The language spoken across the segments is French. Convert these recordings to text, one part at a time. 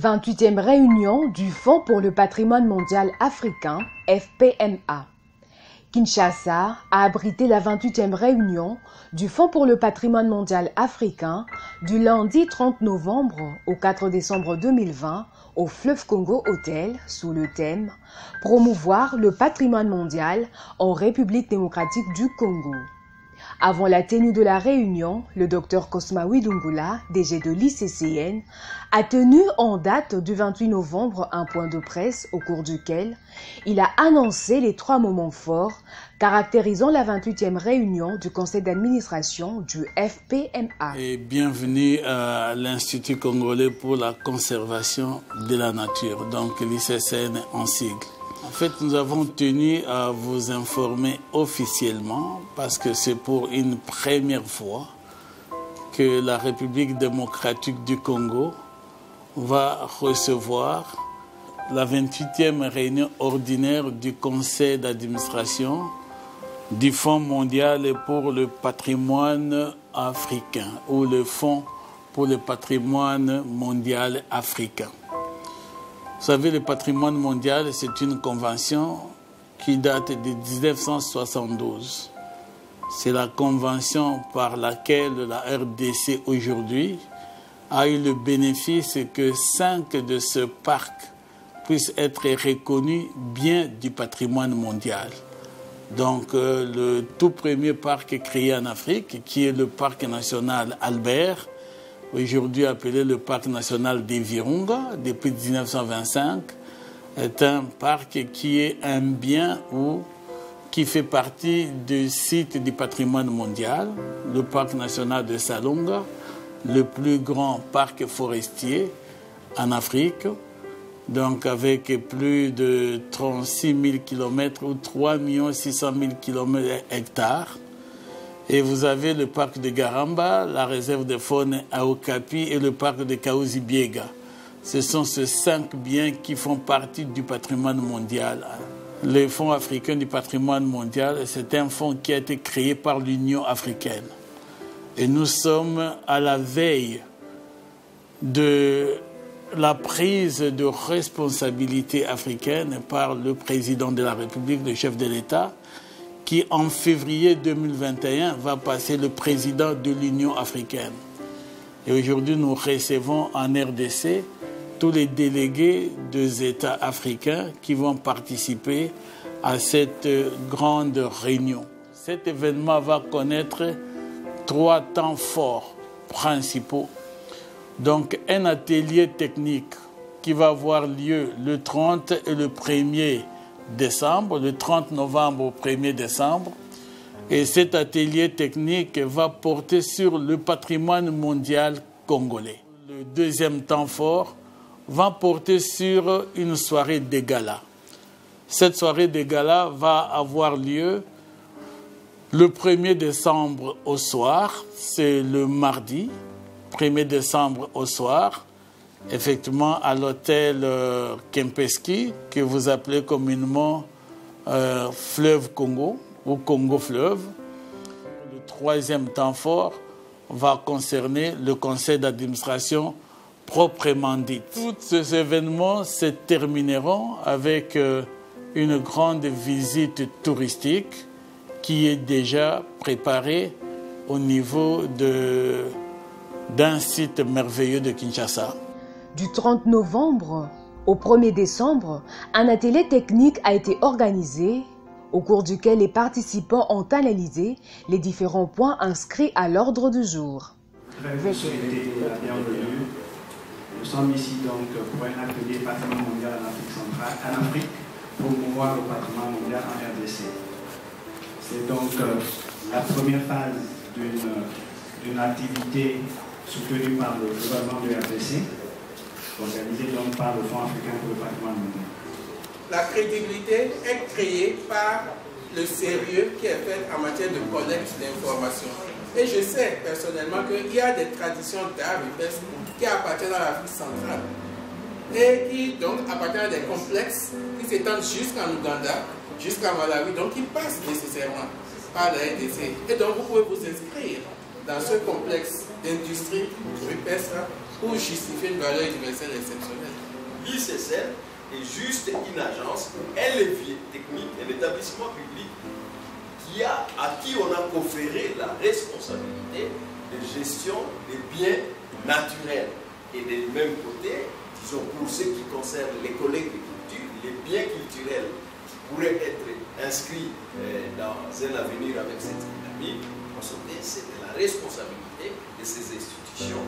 28e réunion du Fonds pour le patrimoine mondial africain, FPMA. Kinshasa a abrité la 28e réunion du Fonds pour le patrimoine mondial africain du lundi 30 novembre au 4 décembre 2020 au Fleuve Congo Hotel sous le thème « Promouvoir le patrimoine mondial en République démocratique du Congo ». Avant la tenue de la réunion, le Dr Cosma Widungula, DG de l'ICCN, a tenu en date du 28 novembre un point de presse au cours duquel il a annoncé les 3 moments forts caractérisant la 28e réunion du conseil d'administration du FPMA. Et bienvenue à l'Institut congolais pour la conservation de la nature, donc l'ICCN en sigle. En fait, nous avons tenu à vous informer officiellement parce que c'est pour une première fois que la République démocratique du Congo va recevoir la 28e réunion ordinaire du conseil d'administration du Fonds mondial pour le patrimoine africain ou le Fonds pour le patrimoine mondial africain. Vous savez, le patrimoine mondial, c'est une convention qui date de 1972. C'est la convention par laquelle la RDC aujourd'hui a eu le bénéfice que 5 de ce parc puissent être reconnus bien du patrimoine mondial. Donc, le tout premier parc créé en Afrique, qui est le parc national Albert, aujourd'hui appelé le parc national des Virunga, depuis 1925, est un parc qui est un bien ou qui fait partie du site du patrimoine mondial, le parc national de Salonga, le plus grand parc forestier en Afrique, donc avec plus de 36 000 km ou 3 600 000 km/h. Et vous avez le parc de Garamba, la réserve de faune à Okapi et le parc de Kaouzi-Biega. Ce sont ces 5 biens qui font partie du patrimoine mondial. Le Fonds africain du patrimoine mondial, c'est un fonds qui a été créé par l'Union africaine. Et nous sommes à la veille de la prise de responsabilité africaine par le président de la République, le chef de l'État, qui en février 2021 va passer le président de l'Union africaine. Et aujourd'hui, nous recevons en RDC tous les délégués des États africains qui vont participer à cette grande réunion. Cet événement va connaître 3 temps forts principaux. Donc, un atelier technique qui va avoir lieu le 30 et le 1er décembre, le 30 novembre au 1er décembre. Et cet atelier technique va porter sur le patrimoine mondial congolais. Le deuxième temps fort va porter sur une soirée de gala. Cette soirée de gala va avoir lieu le 1er décembre au soir, c'est le mardi, 1er décembre au soir, effectivement à l'hôtel Kempinski, que vous appelez communément Fleuve Congo ou Congo Fleuve. Le 3e temps fort va concerner le conseil d'administration proprement dit. Tous ces événements se termineront avec une grande visite touristique qui est déjà préparée au niveau d'un site merveilleux de Kinshasa. Du 30 novembre au 1er décembre, un atelier technique a été organisé au cours duquel les participants ont analysé les différents points inscrits à l'ordre du jour. Vous souhaitez la bienvenue. Nous sommes ici donc pour un atelier patrimoine mondial en Afrique centrale, en Afrique, pour promouvoir le patrimoine mondial en RDC. C'est donc la première phase d'une activité soutenue par le gouvernement de RDC, organisée donc par le Fonds africain pour le patrimoine mondial. La crédibilité est créée par le sérieux qui est fait en matière de collecte d'informations. Et je sais personnellement qu'il y a des traditions d'art qui appartiennent à l'Afrique centrale et qui donc appartiennent à des complexes qui s'étendent jusqu'en Ouganda, jusqu'à Malawi, donc qui passent nécessairement par la RDC. Et donc vous pouvez vous inscrire dans ce complexe d'industrie rupestre pour justifier une valeur universelle exceptionnelle. L'ICSN est juste une agence, un levier technique, un établissement public à qui on a conféré la responsabilité de gestion des biens naturels. Et du même côté, disons, pour ce qui concerne les collègues de culture, les biens culturels qui pourraient être inscrits dans un avenir avec cette dynamique, c'est de la responsabilité de ces institutions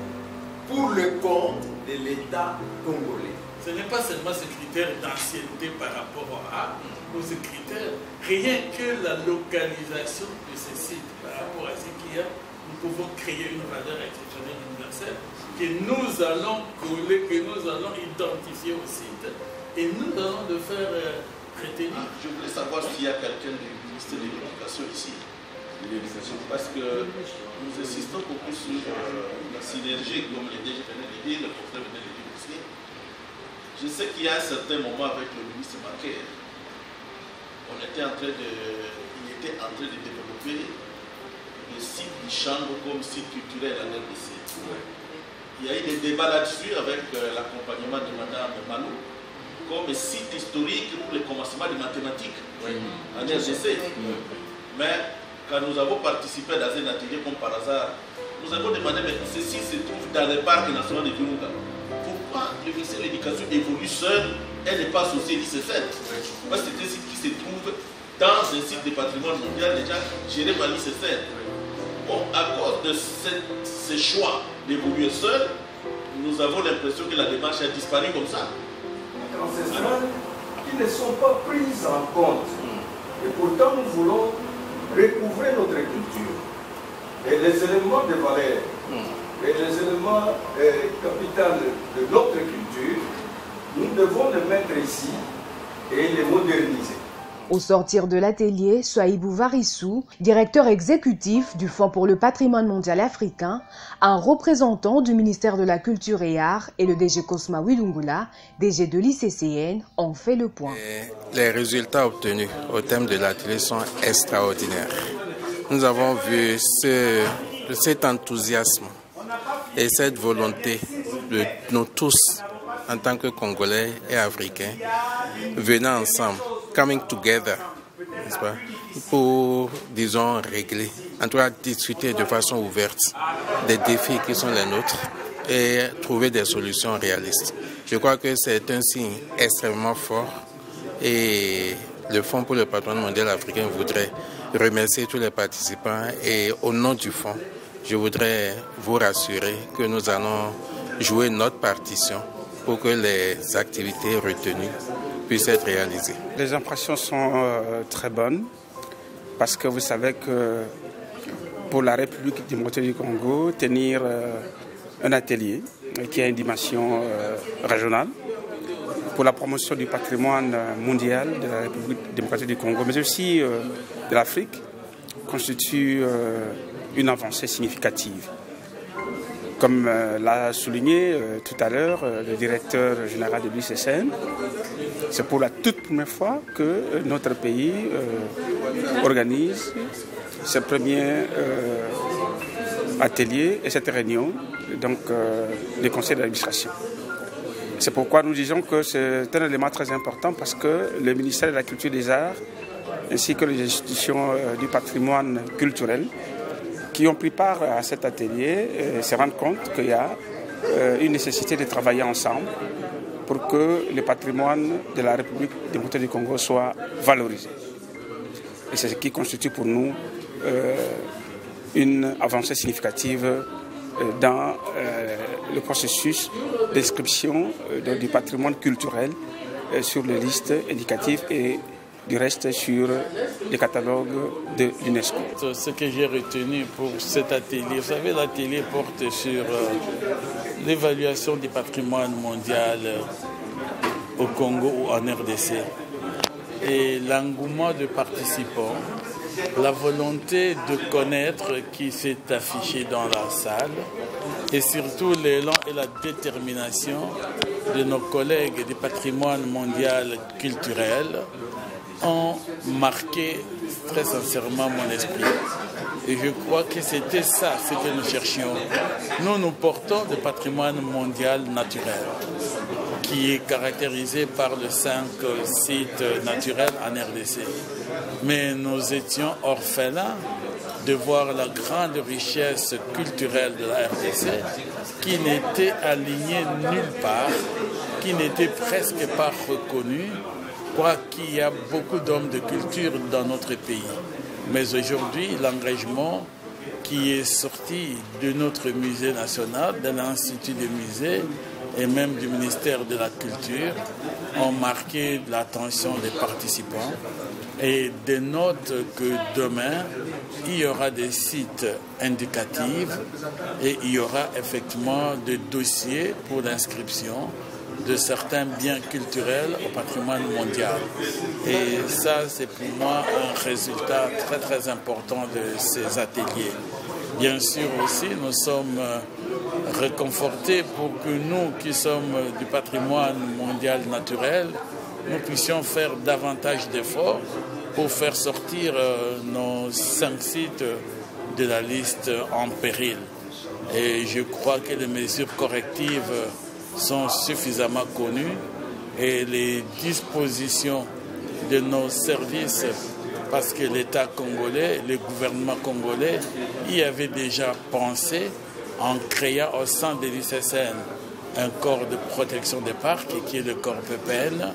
pour le compte de l'État congolais. Ce n'est pas seulement ce critère d'ancienneté par rapport aux critères, rien que la localisation de ces sites par rapport à ce qu'il y a, nous pouvons créer une valeur exceptionnelle universelle que nous allons coller, que nous allons identifier au site et nous allons le faire retenir. Je voulais savoir s'il y a quelqu'un du ministère de l'Éducation ici. Parce que nous insistons beaucoup sur la synergie, comme les DG venaient de dire, le professeur venait de dire aussi. Je sais qu'il y a un certain moment avec le ministre Macaire, il était en train de développer le site du Chambre comme site culturel en RDC. Il y a eu des débats là-dessus avec l'accompagnement de Mme Malou, comme site historique pour le commencement des mathématiques en RDC. Mais quand nous avons participé dans un atelier comme par hasard, nous avons demandé, mais ceci se trouve dans le parc national de Virunga. Pourquoi le ministère de l'Éducation évolue seul et n'est pas associé à l'ICSN? Parce que c'est un site qui se trouve dans un site de patrimoine mondial déjà géré par l'ICSN. Bon, à cause de ce choix d'évoluer seul, nous avons l'impression que la démarche a disparu comme ça. Ancestrales qui ne sont pas prises en compte. Et pourtant, nous voulons recouvrer notre culture. Et les éléments de valeur, et les éléments capitaux de notre culture, nous devons les mettre ici et les moderniser. Au sortir de l'atelier, Souaïbou Varissou, directeur exécutif du Fonds pour le patrimoine mondial africain, un représentant du ministère de la Culture et Arts et le DG Cosma Wilungula, DG de l'ICCN, ont fait le point. Les résultats obtenus au thème de l'atelier sont extraordinaires. Nous avons vu cet enthousiasme et cette volonté de nous tous, en tant que Congolais et Africains, venant ensemble, coming together, n'est-ce pas, pour, disons, régler, en tout cas discuter de façon ouverte des défis qui sont les nôtres et trouver des solutions réalistes. Je crois que c'est un signe extrêmement fort et le Fonds pour le patrimoine mondial africain voudrait remercier tous les participants et au nom du Fonds, je voudrais vous rassurer que nous allons jouer notre partition pour que les activités retenues puissent être réalisées. Les impressions sont très bonnes parce que vous savez que pour la République démocratique du Congo, tenir un atelier qui a une dimension régionale pour la promotion du patrimoine mondial de la République démocratique du Congo, mais aussi de l'Afrique, constitue une avancée significative. Comme l'a souligné tout à l'heure le directeur général de l'ICSN, c'est pour la toute première fois que notre pays organise ce premier atelier et cette réunion donc, du conseil d'administration. C'est pourquoi nous disons que c'est un élément très important parce que le ministère de la Culture et des Arts ainsi que les institutions du patrimoine culturel qui ont pris part à cet atelier se rendent compte qu'il y a une nécessité de travailler ensemble pour que le patrimoine de la République démocratique du Congo soit valorisé. Et c'est ce qui constitue pour nous une avancée significative dans le processus d'inscription du patrimoine culturel sur les listes éducatives et du reste sur les catalogues de l'UNESCO. Ce que j'ai retenu pour cet atelier, vous savez, l'atelier porte sur l'évaluation du patrimoine mondial au Congo ou en RDC. Et l'engouement de participants, la volonté de connaître qui s'est affichée dans la salle et surtout l'élan et la détermination de nos collègues du patrimoine mondial culturel ont marqué très sincèrement mon esprit. Et je crois que c'était ça, ce que nous cherchions. Nous portons le patrimoine mondial naturel, qui est caractérisé par les 5 sites naturels en RDC. Mais nous étions orphelins de voir la grande richesse culturelle de la RDC qui n'était alignée nulle part, qui n'était presque pas reconnue, quoiqu'il y a beaucoup d'hommes de culture dans notre pays. Mais aujourd'hui, l'engagement qui est sorti de notre musée national, de l'Institut des musées et même du ministère de la Culture ont marqué l'attention des participants et dénotent que demain, il y aura des sites indicatifs et il y aura effectivement des dossiers pour l'inscription de certains biens culturels au patrimoine mondial. Et ça, c'est pour moi un résultat très très important de ces ateliers. Bien sûr aussi, nous sommes réconfortés pour que nous qui sommes du patrimoine mondial naturel, nous puissions faire davantage d'efforts pour faire sortir nos 5 sites de la liste en péril. Et je crois que les mesures correctives sont suffisamment connues et les dispositions de nos services, parce que l'État congolais, le gouvernement congolais y avait déjà pensé en créant au sein de l'ICCN un corps de protection des parcs qui est le corps PPN,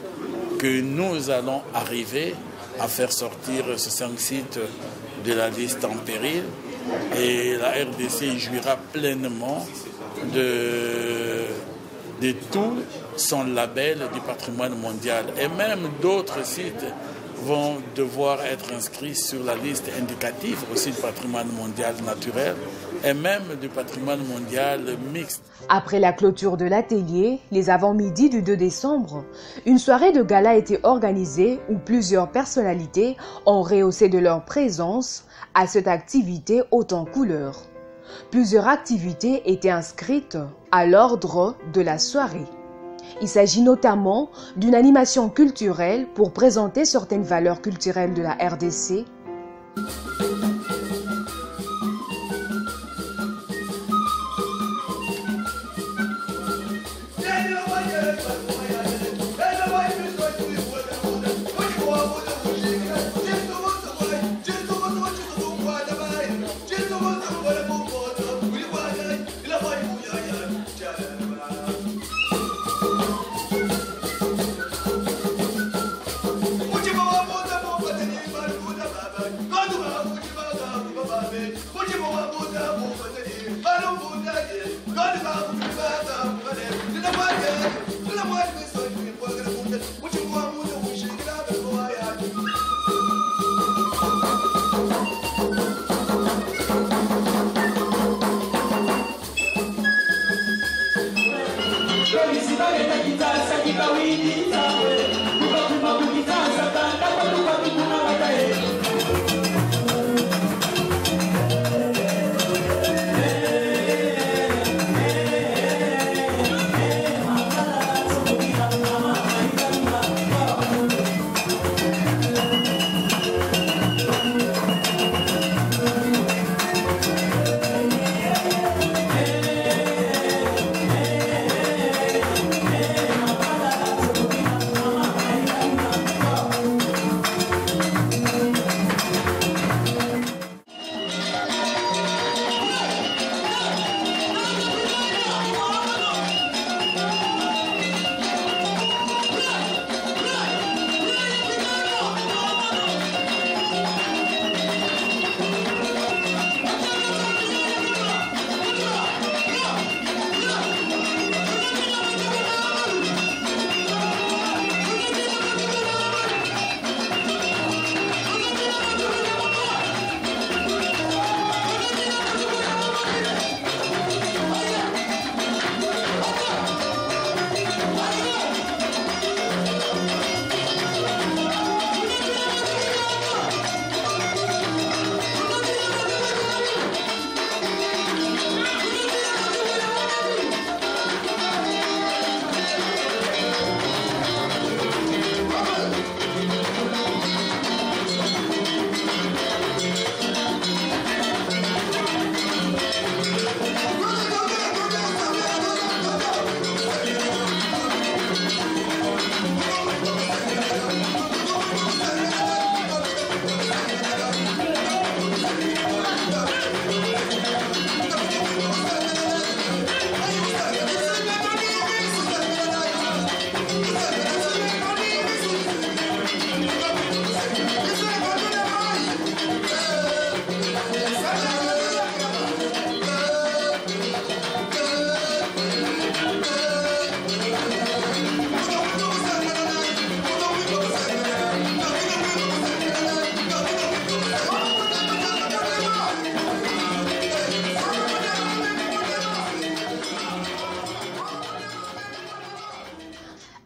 que nous allons arriver à faire sortir ces 5 sites de la liste en péril et la RDC jouira pleinement de tout son label du patrimoine mondial. Et même d'autres sites vont devoir être inscrits sur la liste indicative aussi du patrimoine mondial naturel et même du patrimoine mondial mixte. Après la clôture de l'atelier, les avant-midi du 2 décembre, une soirée de gala a été organisée où plusieurs personnalités ont rehaussé de leur présence à cette activité haute en couleurs. Plusieurs activités étaient inscrites à l'ordre de la soirée. Il s'agit notamment d'une animation culturelle pour présenter certaines valeurs culturelles de la RDC.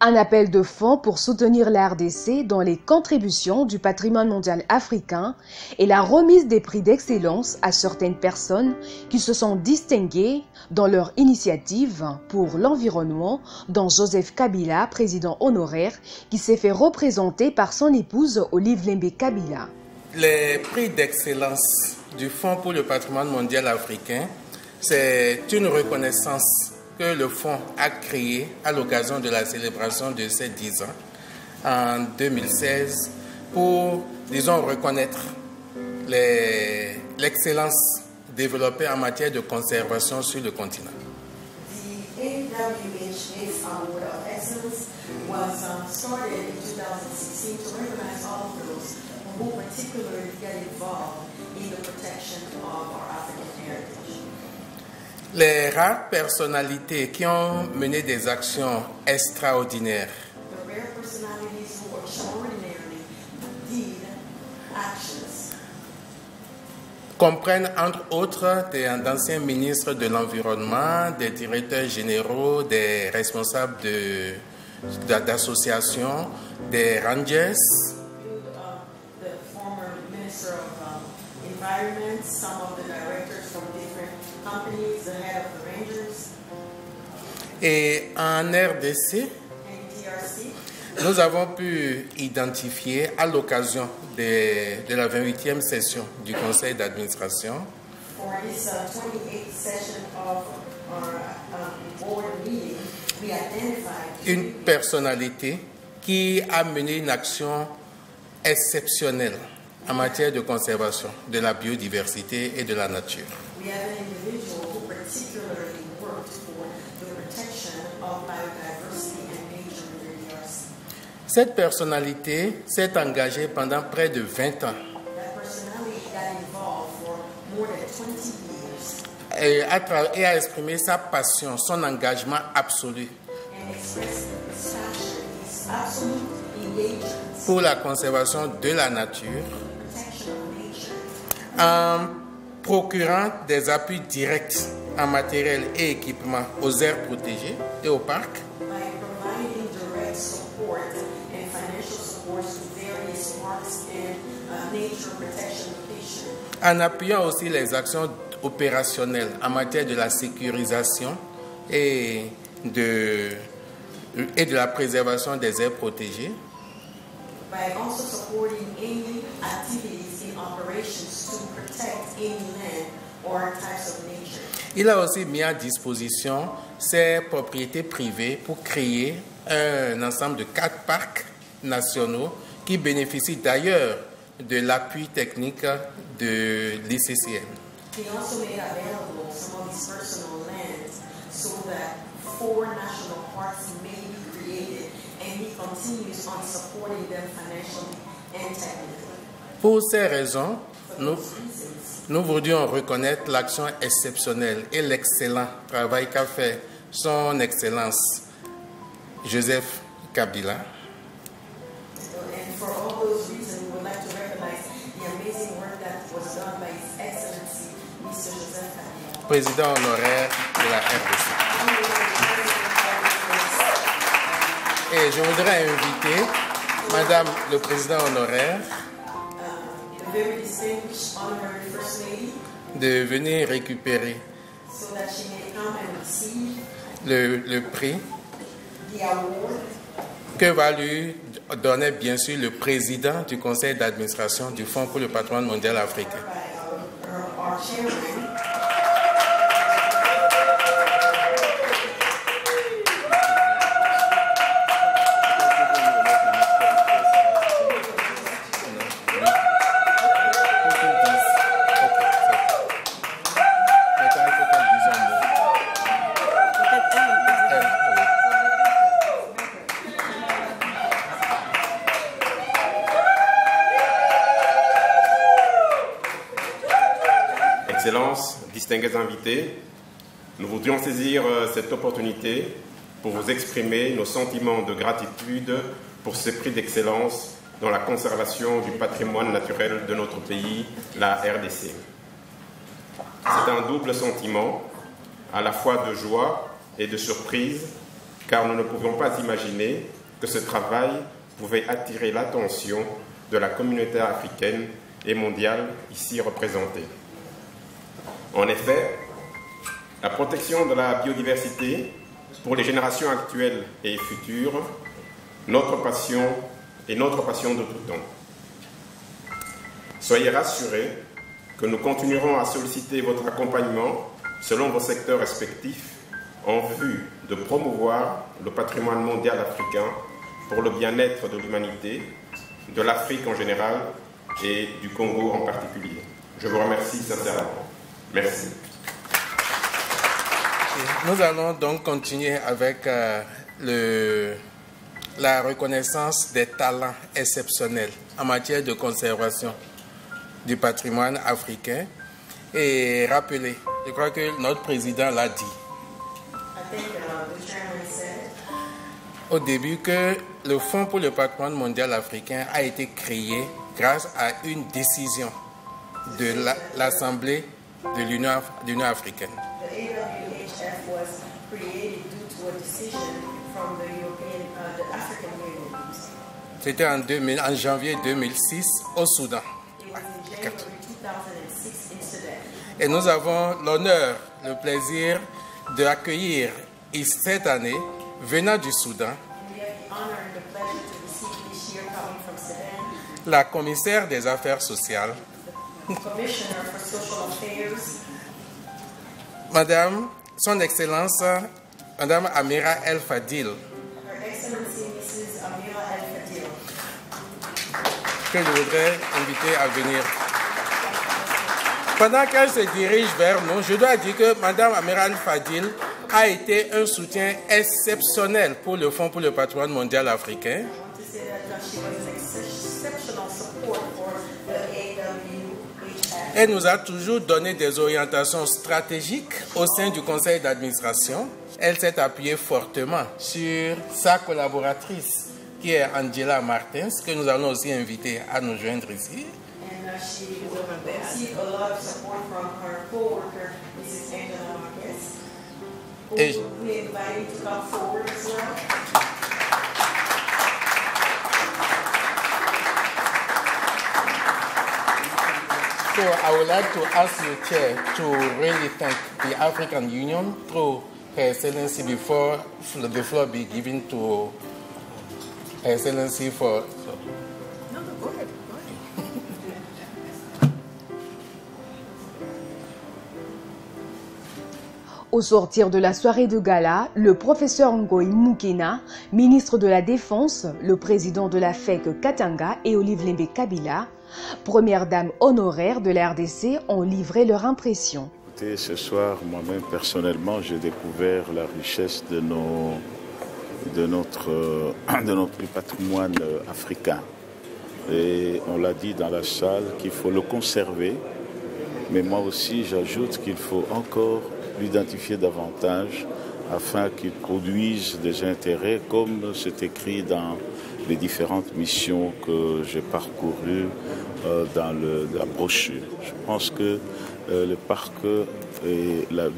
Un appel de fonds pour soutenir la RDC dans les contributions du patrimoine mondial africain et la remise des prix d'excellence à certaines personnes qui se sont distinguées dans leur initiative pour l'environnement, dont Joseph Kabila, président honoraire, qui s'est fait représenter par son épouse Olive Lembe Kabila. Les prix d'excellence du Fonds pour le patrimoine mondial africain, c'est une reconnaissance que le Fonds a créé à l'occasion de la célébration de ses 10 ans en 2016 pour, disons, reconnaître l'excellence développée en matière de conservation sur le continent. The AWH Award of Excellence was started in 2016 to recognize all of those who particularly get involved in the protection of our African heritage. Les rares personnalités qui ont mené des actions extraordinaires comprennent entre autres d'anciens ministres de l'Environnement, des directeurs généraux, des responsables d'associations, des rangers, some of the directors from different companies, the head of the Rangers. Et en RDC, nous avons pu identifier à l'occasion de la 28e session du conseil d'administration une personnalité qui a mené une action exceptionnelle en matière de conservation de la biodiversité et de la nature. Cette personnalité s'est engagée pendant près de 20 ans et a exprimé sa passion, son engagement absolu pour la conservation de la nature, en procurant des appuis directs en matériel et équipement aux aires protégées et aux parcs, en appuyant aussi les actions opérationnelles en matière de la sécurisation et de la préservation des aires protégées, il a aussi mis à disposition ses propriétés privées pour créer un ensemble de 4 parcs nationaux qui bénéficient d'ailleurs de l'appui technique de l'ICCN. Pour ces raisons, nous voudrions reconnaître l'action exceptionnelle et l'excellent travail qu'a fait son Excellence Joseph Kabila. Président honoraire de la RDC. Et je voudrais inviter Madame le Président honoraire de venir récupérer le prix que va lui donner bien sûr le président du conseil d'administration du Fonds pour le patrimoine mondial africain. Excellences, distingués invités, nous voudrions saisir cette opportunité pour vous exprimer nos sentiments de gratitude pour ce prix d'excellence dans la conservation du patrimoine naturel de notre pays, la RDC. C'est un double sentiment, à la fois de joie et de surprise, car nous ne pouvions pas imaginer que ce travail pouvait attirer l'attention de la communauté africaine et mondiale ici représentée. En effet, la protection de la biodiversité pour les générations actuelles et futures, notre passion et notre passion de tout temps. Soyez rassurés que nous continuerons à solliciter votre accompagnement selon vos secteurs respectifs en vue de promouvoir le patrimoine mondial africain pour le bien-être de l'humanité, de l'Afrique en général et du Congo en particulier. Je vous remercie sincèrement. Merci. Nous allons donc continuer avec la reconnaissance des talents exceptionnels en matière de conservation du patrimoine africain et rappeler, je crois que notre président l'a dit au début, que le Fonds pour le patrimoine mondial africain a été créé grâce à une décision de l'Assemblée de l'Union africaine. C'était en janvier 2006 au Soudan. Et nous avons l'honneur, le plaisir d'accueillir cette année, venant du Soudan, la commissaire des affaires sociales, Madame, Son Excellence, Madame Amira El Fadil, que je voudrais inviter à venir. Pendant qu'elle se dirige vers nous, je dois dire que Madame Amira El Fadil a été un soutien exceptionnel pour le Fonds pour le patrimoine mondial africain. Elle nous a toujours donné des orientations stratégiques au sein du conseil d'administration. Elle s'est appuyée fortement sur sa collaboratrice, qui est Angela Martins, que nous allons aussi inviter à nous joindre ici. Et so I would like to ask you, Chair, to really thank the African Union through Her Excellency before the floor be given to Her Excellency for... Go ahead. Au sortir de la soirée de gala, le professeur Ngoï Moukena, ministre de la Défense, le président de la FEC Katanga et Olive Lembe Kabila, première dame honoraire de la RDC, ont livré leur impression. Écoutez, ce soir, moi-même personnellement, j'ai découvert la richesse de notre patrimoine africain. Et on l'a dit dans la salle qu'il faut le conserver, mais moi aussi j'ajoute qu'il faut encore l'identifier davantage afin qu'il produise des intérêts comme c'est écrit dans les différentes missions que j'ai parcourues dans la brochure. Je pense que le parc et la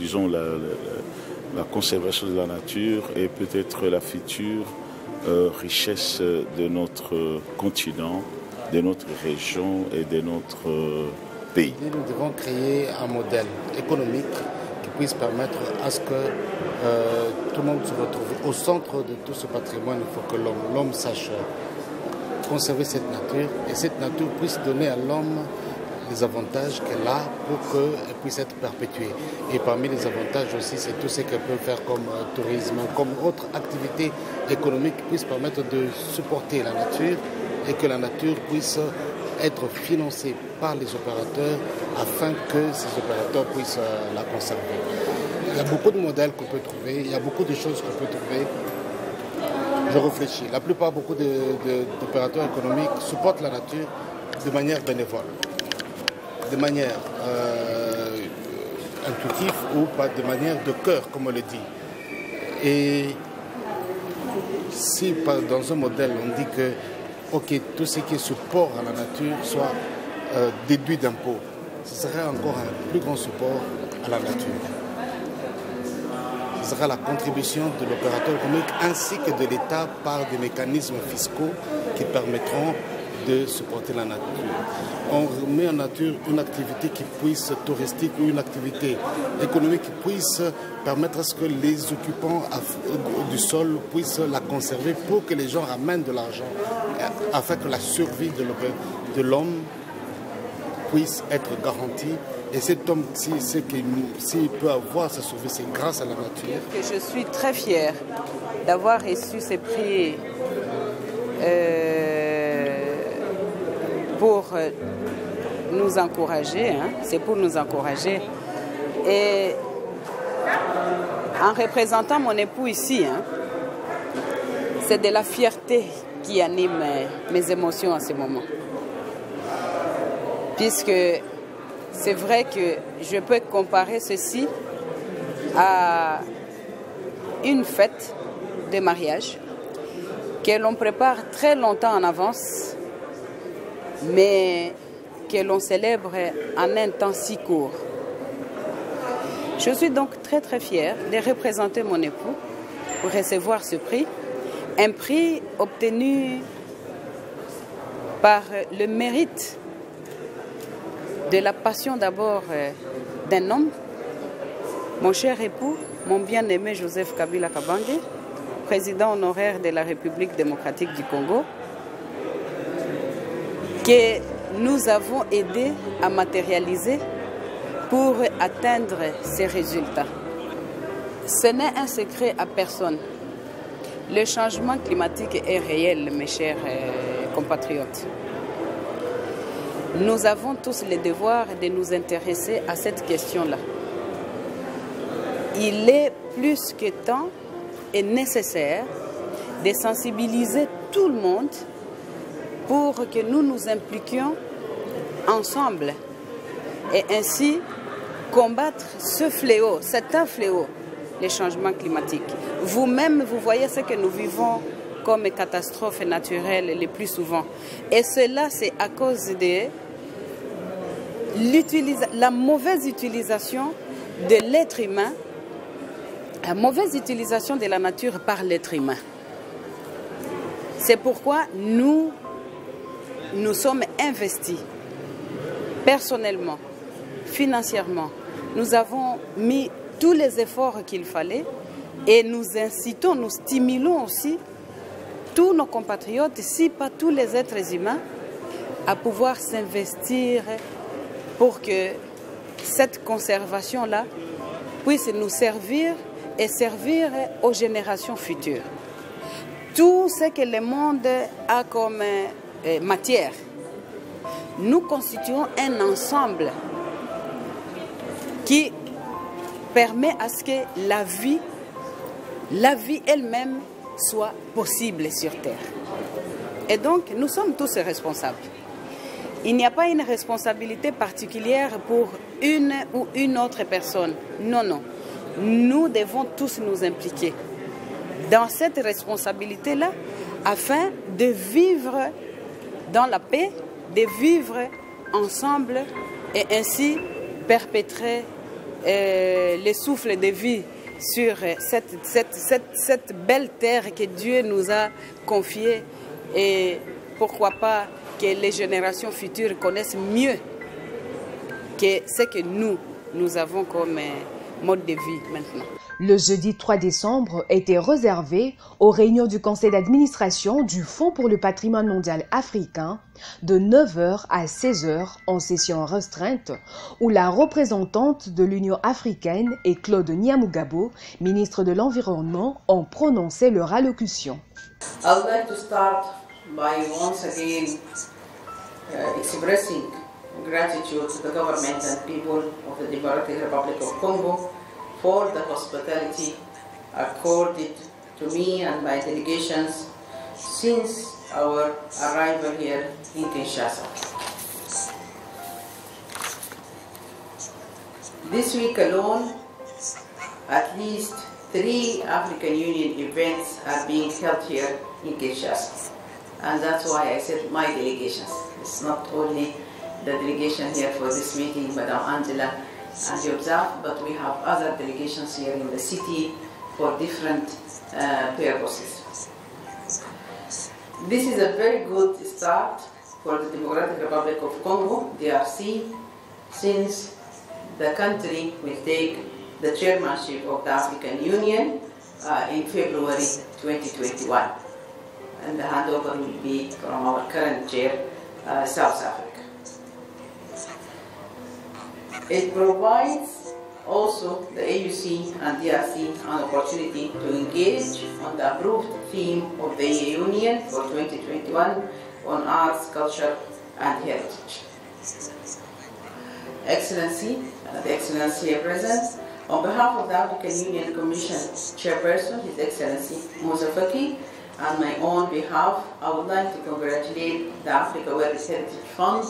conservation de la nature est peut-être la future richesse de notre continent, de notre région et de notre pays. Nous devons créer un modèle économique qui puisse permettre à ce que tout le monde se retrouve au centre de tout ce patrimoine. Il faut que l'homme sache conserver cette nature et cette nature puisse donner à l'homme les avantages qu'elle a pour qu'elle puisse être perpétuée. Et parmi les avantages aussi, c'est tout ce qu'elle peut faire comme tourisme, comme autre activité économique qui puisse permettre de supporter la nature et que la nature puisse être financée par les opérateurs afin que ces opérateurs puissent la conserver. Il y a beaucoup de modèles qu'on peut trouver, il y a beaucoup de choses qu'on peut trouver. Je réfléchis. La plupart, beaucoup d'opérateurs économiques supportent la nature de manière bénévole, de manière intuitive ou pas de manière de cœur, comme on le dit. Et si dans un modèle on dit que tout ce qui est support à la nature soit déduit d'impôts, ce serait encore un plus grand support à la nature. sera la contribution de l'opérateur économique ainsi que de l'État par des mécanismes fiscaux qui permettront de supporter la nature. On remet en nature une activité qui puisse touristique ou une activité économique qui puisse permettre à ce que les occupants du sol puissent la conserver pour que les gens ramènent de l'argent afin que la survie de l'homme puisse être garantie. Et cet homme, s'il peut avoir sa survie, c'est grâce à la nature. Je suis très fière d'avoir reçu ces prix pour nous encourager, hein. C'est pour nous encourager. Et en représentant mon époux ici, hein, c'est de la fierté qui anime mes émotions à ce moment. Puisque c'est vrai que je peux comparer ceci à une fête de mariage que l'on prépare très longtemps en avance, mais que l'on célèbre en un temps si court. Je suis donc très très fière de représenter mon époux pour recevoir ce prix, un prix obtenu par le mérite de la passion d'abord d'un homme, mon cher époux, mon bien-aimé Joseph Kabila Kabange, président honoraire de la République démocratique du Congo, que nous avons aidé à matérialiser pour atteindre ces résultats. Ce n'est un secret à personne. Le changement climatique est réel, mes chers compatriotes. Nous avons tous le devoir de nous intéresser à cette question-là. Il est plus que temps et nécessaire de sensibiliser tout le monde pour que nous nous impliquions ensemble et ainsi combattre ce fléau, c'est un fléau, les changements climatiques. Vous-même, vous voyez ce que nous vivons comme catastrophes naturelles le plus souvent. Et cela, c'est à cause de la mauvaise utilisation de l'être humain, la mauvaise utilisation de la nature par l'être humain. C'est pourquoi nous sommes investis personnellement, financièrement. Nous avons mis tous les efforts qu'il fallait et nous incitons, nous stimulons aussi tous nos compatriotes, si pas tous les êtres humains, à pouvoir s'investir pour que cette conservation-là puisse nous servir et servir aux générations futures. Tout ce que le monde a comme matière, nous constituons un ensemble qui permet à ce que la vie elle-même soit possible sur Terre. Et donc, nous sommes tous responsables. Il n'y a pas une responsabilité particulière pour une ou une autre personne. Non, non. Nous devons tous nous impliquer dans cette responsabilité-là afin de vivre dans la paix, de vivre ensemble et ainsi perpétrer le souffle de vie sur cette belle terre que Dieu nous a confiée et pourquoi pas que les générations futures connaissent mieux que ce que nous avons comme mode de vie maintenant. Le jeudi 3 décembre était réservé aux réunions du conseil d'administration du Fonds pour le patrimoine mondial africain de 9h à 16h en session restreinte où la représentante de l'Union africaine et Claude Nyamugabo, ministre de l'Environnement, ont prononcé leur allocution. I would like to start by once again expressing gratitude to the government and people of the Democratic Republic of Congo for the hospitality accorded to me and my delegations since our arrival here in Kinshasa. This week alone, at least 3 African Union events are being held here in Kinshasa. And that's why I said my delegations. It's not only the delegation here for this meeting, Madame Angela and you observe, but we have other delegations here in the city for different purposes. This is a very good start for the Democratic Republic of Congo, DRC, since the country will take the chairmanship of the African Union in February 2021. And the handover will be from our current chair, South Africa. It provides also the AUC and DRC an opportunity to engage on the approved theme of the Union for 2021 on arts, culture, and heritage. Excellency, the Excellency here present, on behalf of the African Union Commission Chairperson, His Excellency Moussa Faki, and my own behalf, I would like to congratulate the Africa World Heritage Fund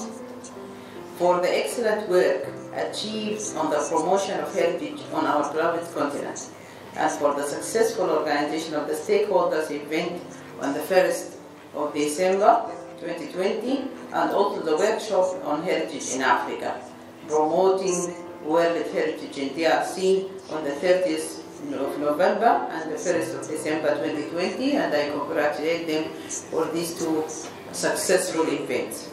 for the excellent work achieved on the promotion of heritage on our beloved continent, and for the successful organization of the stakeholders event on the 1st of December 2020, and also the workshop on heritage in Africa, promoting World Heritage in DRC on the 30th of November and the 1st of December 2020, and I congratulate them for these two successful events.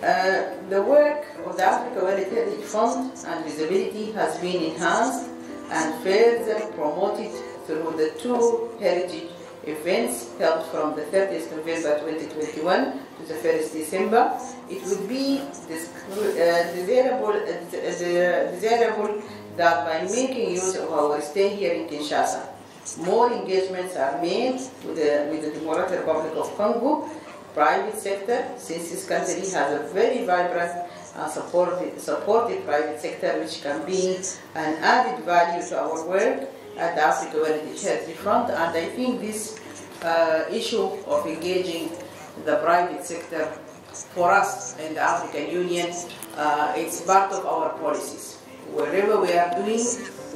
The work of the Africa World Heritage Fund and visibility has been enhanced and further promoted through the two heritage events held from the 30th November 2021 to the 1st December. It would be desirable that by making use of our stay here in Kinshasa, more engagements are made with the Democratic Republic of Congo private sector, since this country has a very vibrant and supportive private sector which can be an added value to our work at the Africa World Heritage Fund. And I think this issue of engaging the private sector for us in the African Union, it's part of our policies. Wherever we are doing,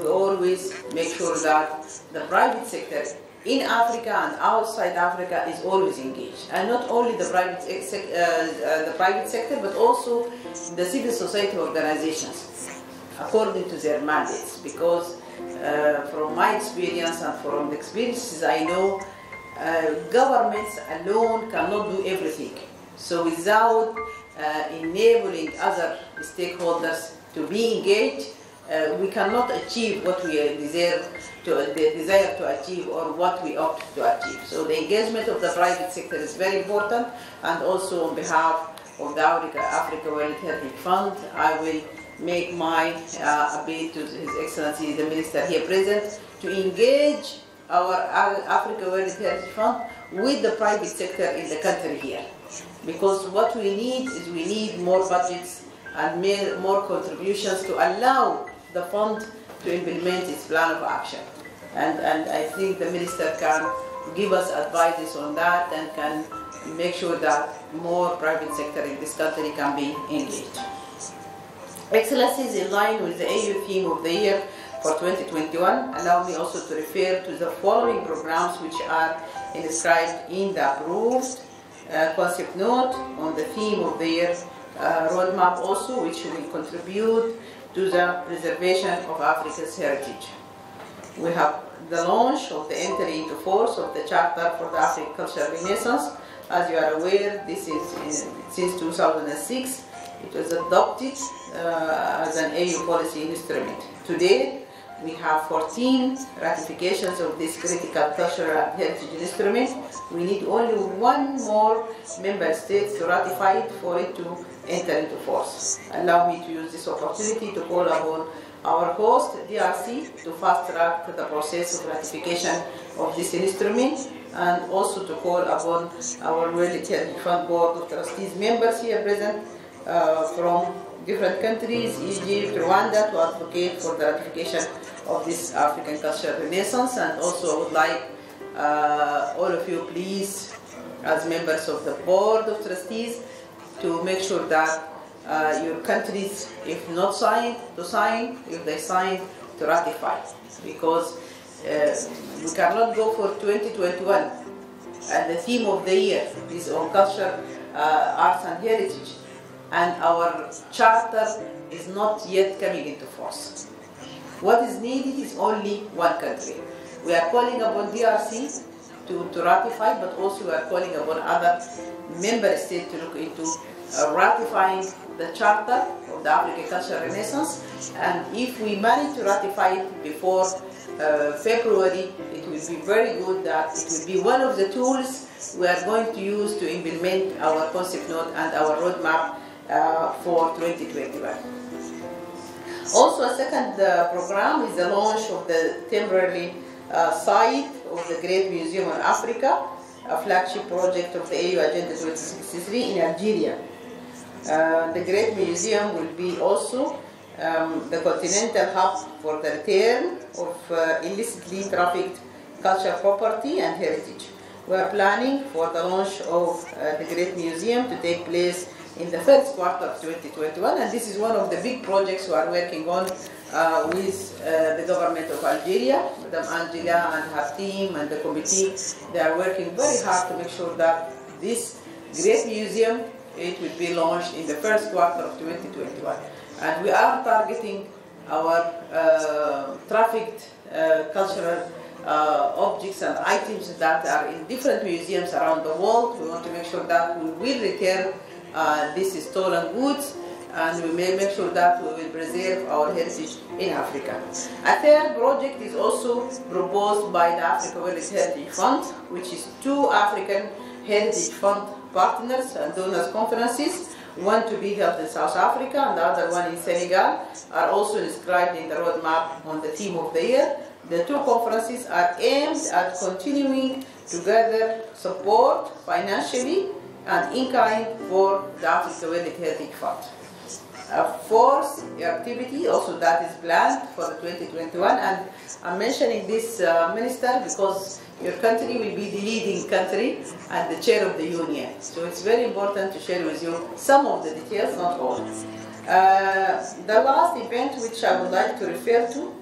we always make sure that the private sector in Africa and outside Africa is always engaged, and not only the private sector, but also the civil society organizations, according to their mandates. Because from my experience and from the experiences I know, governments alone cannot do everything. So without enabling other stakeholders to be engaged, we cannot achieve what we desire to achieve or what we opt to achieve. So the engagement of the private sector is very important, and also on behalf of the Africa World Heritage Fund, I will make my appeal to His Excellency the Minister here present to engage our Africa World Heritage Fund with the private sector in the country here. Because what we need is we need more budgets and more contributions to allow the fund to implement its plan of action. And I think the Minister can give us advices on that and can make sure that more private sector in this country can be engaged. Excellencies, in line with the AU theme of the year for 2021, allow me also to refer to the following programs which are inscribed in the approved concept note on the theme of the year roadmap also, which will contribute to the preservation of Africa's heritage. We have the launch of the entry into force of the Charter for the African Cultural Renaissance. As you are aware, this is since 2006. It was adopted as an AU policy instrument. Today, we have 14 ratifications of this critical cultural heritage instrument. We need only one more member state to ratify it for it to enter into force. Allow me to use this opportunity to call upon our host, DRC, to fast-track the process of ratification of this instrument, and also to call upon our World Heritage Fund Board of Trustees members here present from different countries, Egypt, Rwanda, to advocate for the ratification of this African Cultural Renaissance. And also I would like all of you, please, as members of the Board of Trustees, to make sure that your countries, if not signed, to sign, if they sign, to ratify. Because we cannot go for 2021, and the theme of the year is on culture, arts and heritage, and our charter is not yet coming into force. What is needed is only one country. We are calling upon DRC to ratify, but also we are calling upon other member states to look into ratifying the Charter of the African Cultural Renaissance. And if we manage to ratify it before February, it will be very good. That it will be one of the tools we are going to use to implement our concept note and our roadmap for 2021. Also, a second program is the launch of the temporary site of the Great Museum of Africa, a flagship project of the AU Agenda 2063 in Algeria. The Great Museum will be also the continental hub for the return of illicitly trafficked cultural property and heritage. We are planning for the launch of the Great Museum to take place in the first quarter of 2021, and this is one of the big projects we are working on with the government of Algeria. Madam Angela and her team and the committee, they are working very hard to make sure that this great museum, it will be launched in the first quarter of 2021. And we are targeting our trafficked cultural objects and items that are in different museums around the world. We want to make sure that we will return these stolen goods, and we may make sure that we will preserve our heritage in Africa. A third project is also proposed by the Africa World Heritage Fund, which is 2 African Heritage Fund partners and donors conferences, one to be held in South Africa and the other one in Senegal, are also inscribed in the roadmap on the theme of the year. The 2 conferences are aimed at continuing to gather support financially and in kind for the Africa World Heritage Fund. A fourth activity also that is planned for the 2021, and I'm mentioning this, Minister, because your country will be the leading country and the chair of the union. So it's very important to share with you some of the details, not all. The last event which I would like to refer to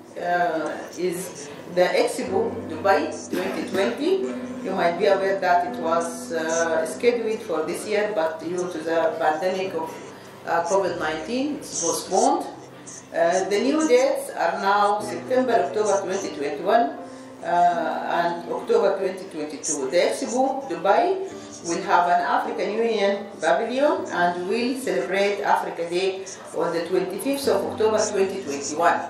is the Expo Dubai 2020. You might be aware that it was scheduled for this year, but due to the pandemic of COVID-19, it's postponed. The new dates are now September, October 2021 and October 2022. The Expo Dubai will have an African Union pavilion and will celebrate Africa Day on the 25th of October 2021.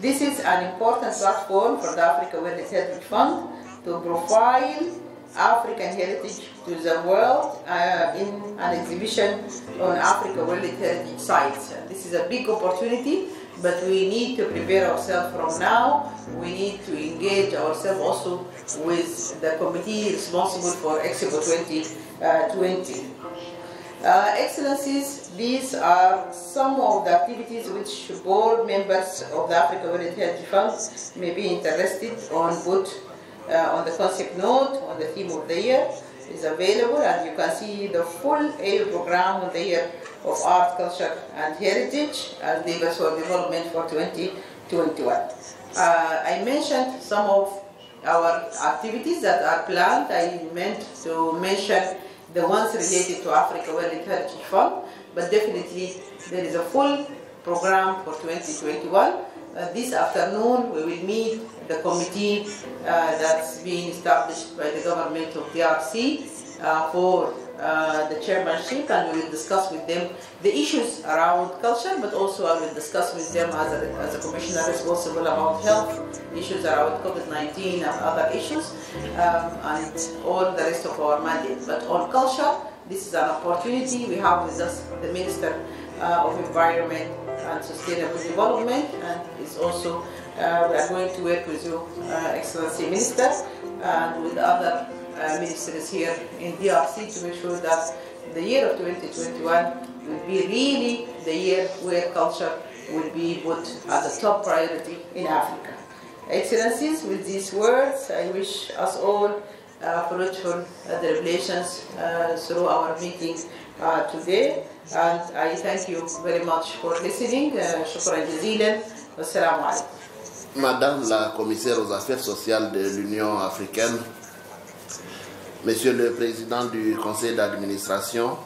This is an important platform for the Africa World Heritage Fund to profile African heritage to the world in an exhibition on Africa World Heritage sites. This is a big opportunity, but we need to prepare ourselves from now. We need to engage ourselves also with the committee responsible for Expo 2020. Excellencies, these are some of the activities which board members of the Africa World Heritage Fund may be interested on, both on the concept note, on the theme of the year is available, and you can see the full AU program on the year of art, culture and heritage and levers for development for 2021. I mentioned some of our activities that are planned. I meant to mention the ones related to Africa World Heritage Fund, but definitely there is a full program for 2021. This afternoon we will meet the committee that's being established by the government of DRC for the chairmanship, and we will discuss with them the issues around culture, but also I will discuss with them as a commissioner responsible about health, issues around COVID-19 and other issues, and all the rest of our mandate. But on culture, this is an opportunity. We have with us the Minister of Environment and Sustainable Development, and is also we are going to work with you, Excellency Minister, and with other ministers here in DRC to make sure that the year of 2021 will be really the year where culture will be put as a top priority in Africa. Excellencies, with these words, I wish us all fruitful relations through our meeting today, and I thank you very much for listening. Shukran jazilan. Wassalamu alaikum. Madame la commissaire aux affaires sociales de l'Union africaine, Monsieur le Président du Conseil d'administration,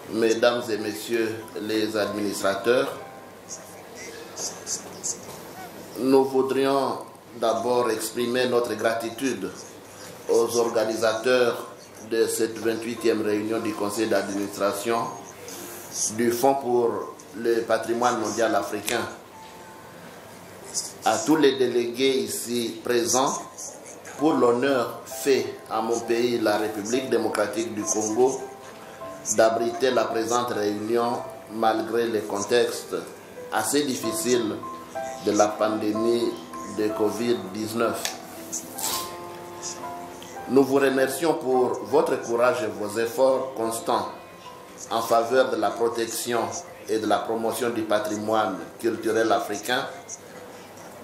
Mesdames et Messieurs les administrateurs, nous voudrions d'abord exprimer notre gratitude aux organisateurs de cette 28e réunion du Conseil d'administration du Fonds pour le patrimoine mondial africain, à tous les délégués ici présents pour l'honneur fait à mon pays, la République démocratique du Congo, d'abriter la présente réunion malgré les contextes assez difficiles de la pandémie de Covid-19. Nous vous remercions pour votre courage et vos efforts constants en faveur de la protection et de la promotion du patrimoine culturel africain,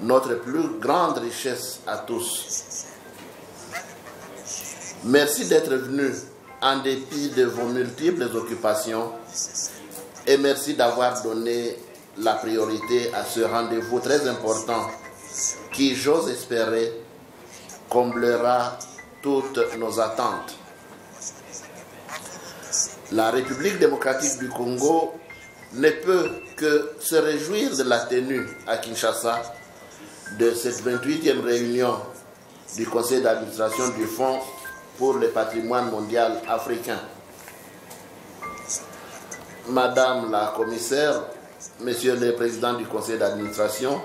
notre plus grande richesse à tous. Merci d'être venus en dépit de vos multiples occupations et merci d'avoir donné la priorité à ce rendez-vous très important qui, j'ose espérer, comblera toutes nos attentes. La République démocratique du Congo ne peut que se réjouir de la tenue à Kinshasa de cette 28e réunion du Conseil d'administration du Fonds pour le patrimoine mondial africain. Madame la commissaire, Monsieur le Président du Conseil d'administration,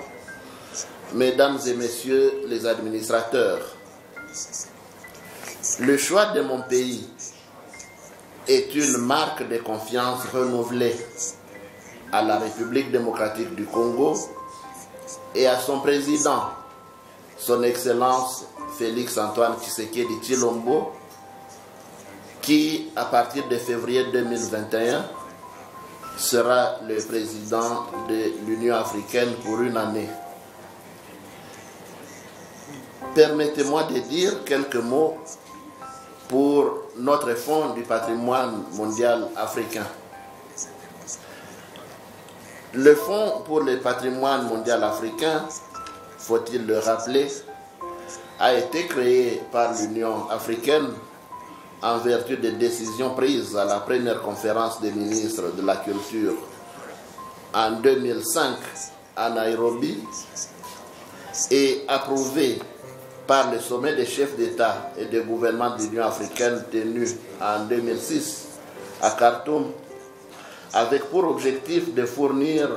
Mesdames et Messieurs les administrateurs, le choix de mon pays est une marque de confiance renouvelée à la République démocratique du Congo et à son président, son Excellence Félix-Antoine Tshisekedi Tshilombo, qui, à partir de février 2021, sera le président de l'Union africaine pour une année. Permettez-moi de dire quelques mots pour notre Fonds du patrimoine mondial africain. Le Fonds pour le patrimoine mondial africain, faut-il le rappeler, a été créé par l'Union africaine en vertu des décisions prises à la première conférence des ministres de la culture en 2005 à Nairobi et approuvé par le sommet des chefs d'État et de gouvernement de l'Union africaine tenu en 2006 à Khartoum, avec pour objectif de fournir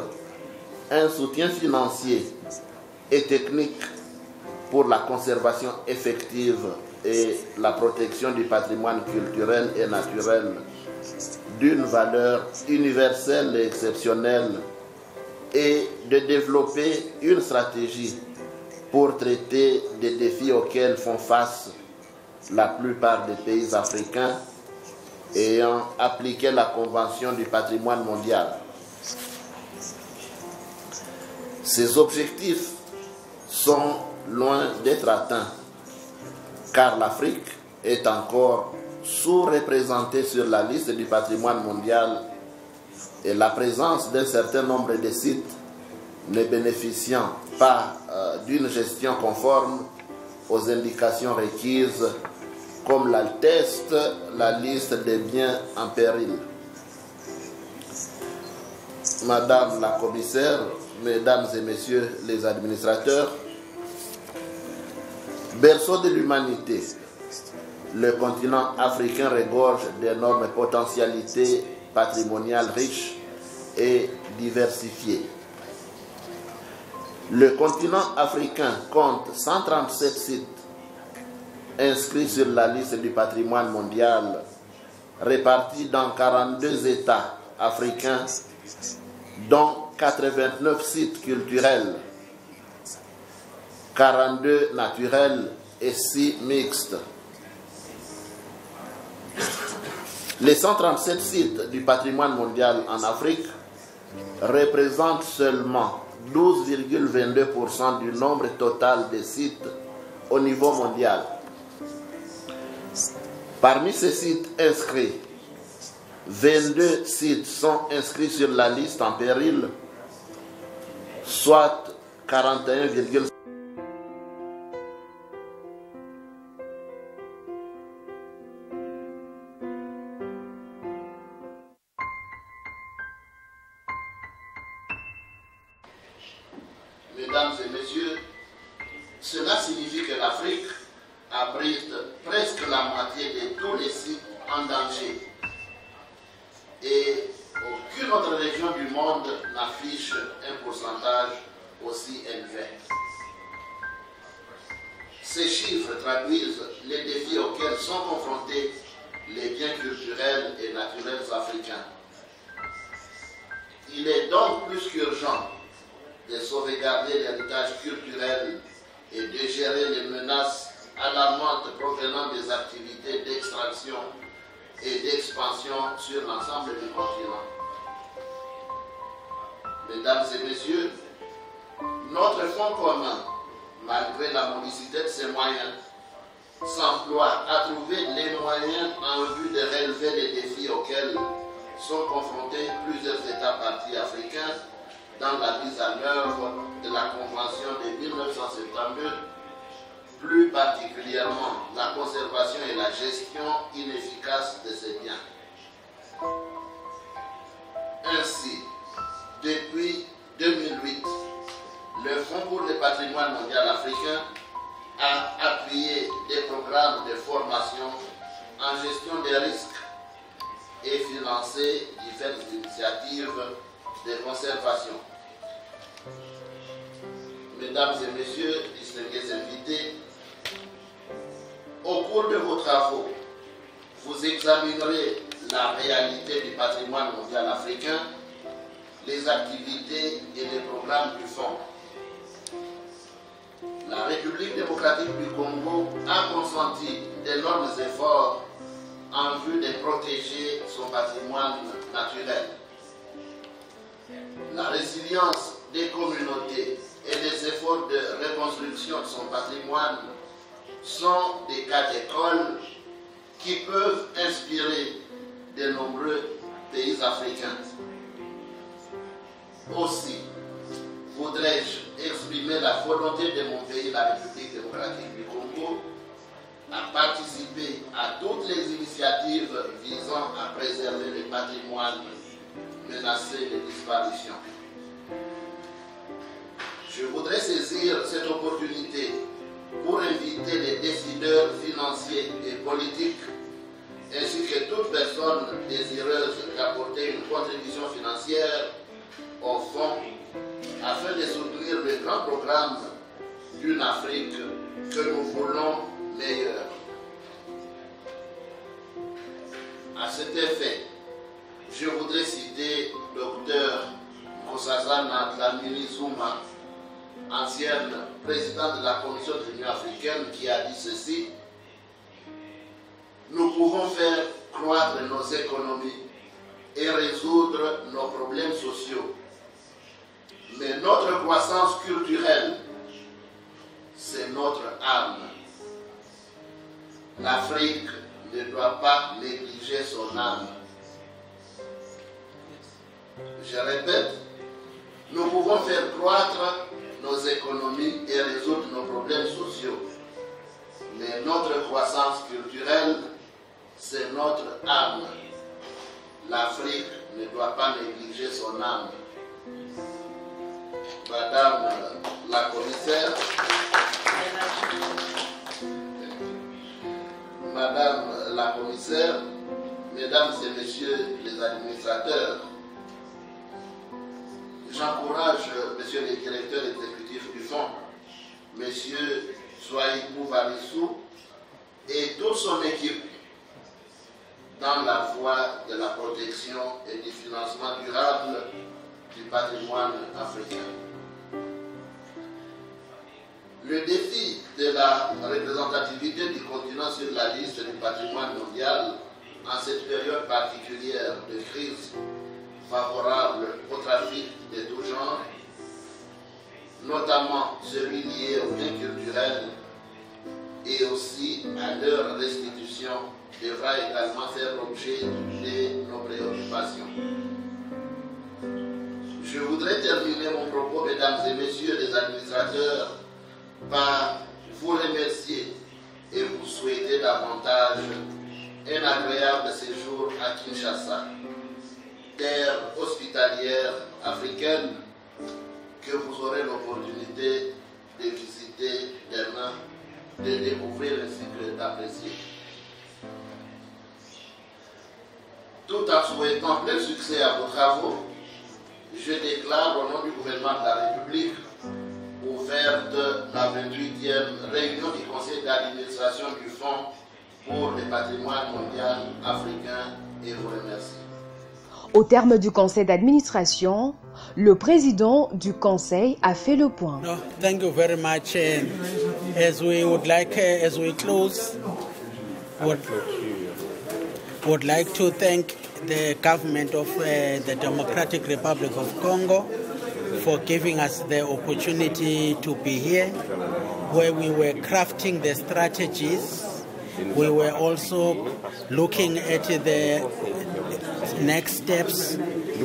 un soutien financier et technique pour la conservation effective et la protection du patrimoine culturel et naturel d'une valeur universelle et exceptionnelle et de développer une stratégie pour traiter des défis auxquels font face la plupart des pays africains ayant appliqué la Convention du patrimoine mondial. Ces objectifs sont loin d'être atteints, car l'Afrique est encore sous-représentée sur la liste du patrimoine mondial et la présence d'un certain nombre de sites ne bénéficiant pas d'une gestion conforme aux indications requises, comme l'atteste la liste des biens en péril. Madame la commissaire, Mesdames et Messieurs les administrateurs, berceau de l'humanité, le continent africain regorge d'énormes potentialités patrimoniales riches et diversifiées. Le continent africain compte 137 sites inscrits sur la liste du patrimoine mondial, répartis dans 42 États africains, dont 89 sites culturels, 42 naturels et 6 mixtes. Les 137 sites du patrimoine mondial en Afrique représentent seulement 12,22% du nombre total de sites au niveau mondial. Parmi ces sites inscrits, 22 sites sont inscrits sur la liste en péril, soit 41,5%. Mesdames et Messieurs Cela signifie que l'Afrique abrite presque la moitié de tous les sites en danger. Et aucune autre région du monde n'affiche un pourcentage aussi élevé. Ces chiffres traduisent les défis auxquels sont confrontés les biens culturels et naturels africains. Il est donc plus qu'urgent de sauvegarder l'héritage culturel et de gérer les menaces alarmantes provenant des activités d'extraction et d'expansion sur l'ensemble du continent. Mesdames et messieurs, notre fonds commun, malgré la modicité de ses moyens, s'emploie à trouver les moyens en vue de relever les défis auxquels sont confrontés plusieurs États parties africains dans la mise en œuvre de la Convention de 1972, plus particulièrement la conservation et la gestion inefficace de ces biens. Ainsi, depuis 2008, le Fonds pour le patrimoine mondial africain a appuyé des programmes de formation en gestion des risques et financé diverses initiatives de conservation. Mesdames et messieurs, distingués invités, au cours de vos travaux, vous examinerez la réalité du patrimoine mondial africain, les activités et les programmes du Fonds. La République démocratique du Congo a consenti d'énormes efforts en vue de protéger son patrimoine naturel. La résilience des communautés et les efforts de reconstruction de son patrimoine sont des cas d'école qui peuvent inspirer de nombreux pays africains. Aussi, voudrais-je exprimer la volonté de mon pays, la République démocratique du Congo, à participer à toutes les initiatives visant à préserver le patrimoine menacé de disparition. Je voudrais saisir cette opportunité pour inviter les décideurs financiers et politiques, ainsi que toute personne désireuse d'apporter une contribution financière au fonds, afin de soutenir le grand programme d'une Afrique que nous voulons meilleure. À cet effet, je voudrais citer Dr Nkosazana Dlamini Zuma, ancienne présidente de la Commission de l'Union africaine, qui a dit ceci: nous pouvons faire croître nos économies et résoudre nos problèmes sociaux. Mais notre croissance culturelle, c'est notre âme. L'Afrique ne doit pas négliger son âme. Je répète, nous pouvons faire croître nos économies et résoudre nos problèmes sociaux. Mais notre croissance culturelle, c'est notre âme. L'Afrique ne doit pas négliger son âme. Madame la commissaire, Mesdames et Messieurs les administrateurs, j'encourage Monsieur le directeur exécutif du Fonds, Monsieur Swahibou Varissou et toute son équipe dans la voie de la protection et du financement durable du patrimoine africain. Le défi de la représentativité du continent sur la liste du patrimoine mondial en cette période particulière de crise favorable au trafic de tout genre, notamment celui lié aux biens culturels et aussi à leur restitution, devra également faire l'objet de nos préoccupations. Je voudrais terminer mon propos, mesdames et messieurs les administrateurs, par vous remercier et vous souhaiter davantage un agréable séjour à Kinshasa, terre hospitalière africaine que vous aurez l'opportunité de visiter Bernin, de découvrir ainsi que d'apprécier. Tout en souhaitant plein succès à vos travaux, je déclare au nom du gouvernement de la République ouverte la 28e réunion du conseil d'administration du Fonds pour le patrimoine mondial africain et vous remercie. Au terme du conseil d'administration, le président du conseil a fait le point. Thank you very much. As we close, would like to thank the government of the Democratic Republic of Congo for giving us the opportunity to be here, where we were crafting the strategies. We were also looking at the next steps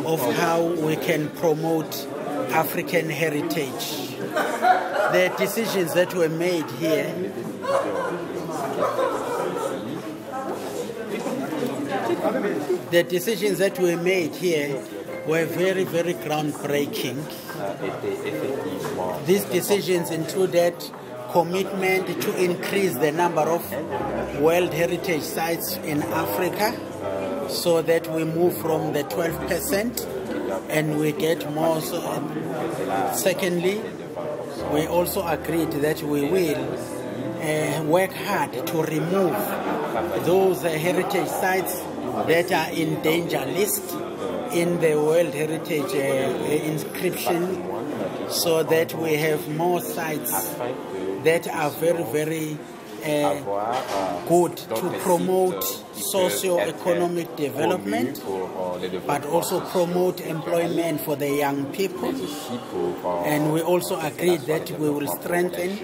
of how we can promote African heritage. The decisions that were made here were very, very groundbreaking. These decisions included commitment to increase the number of World Heritage Sites in Africa so that we move from the 12% and we get more. Secondly, we also agreed that we will work hard to remove those heritage sites that are in danger list in the World Heritage inscription, so that we have more sites that are very, very good to promote socio-economic development, but also promote employment for the young people. And we also agreed that we will strengthen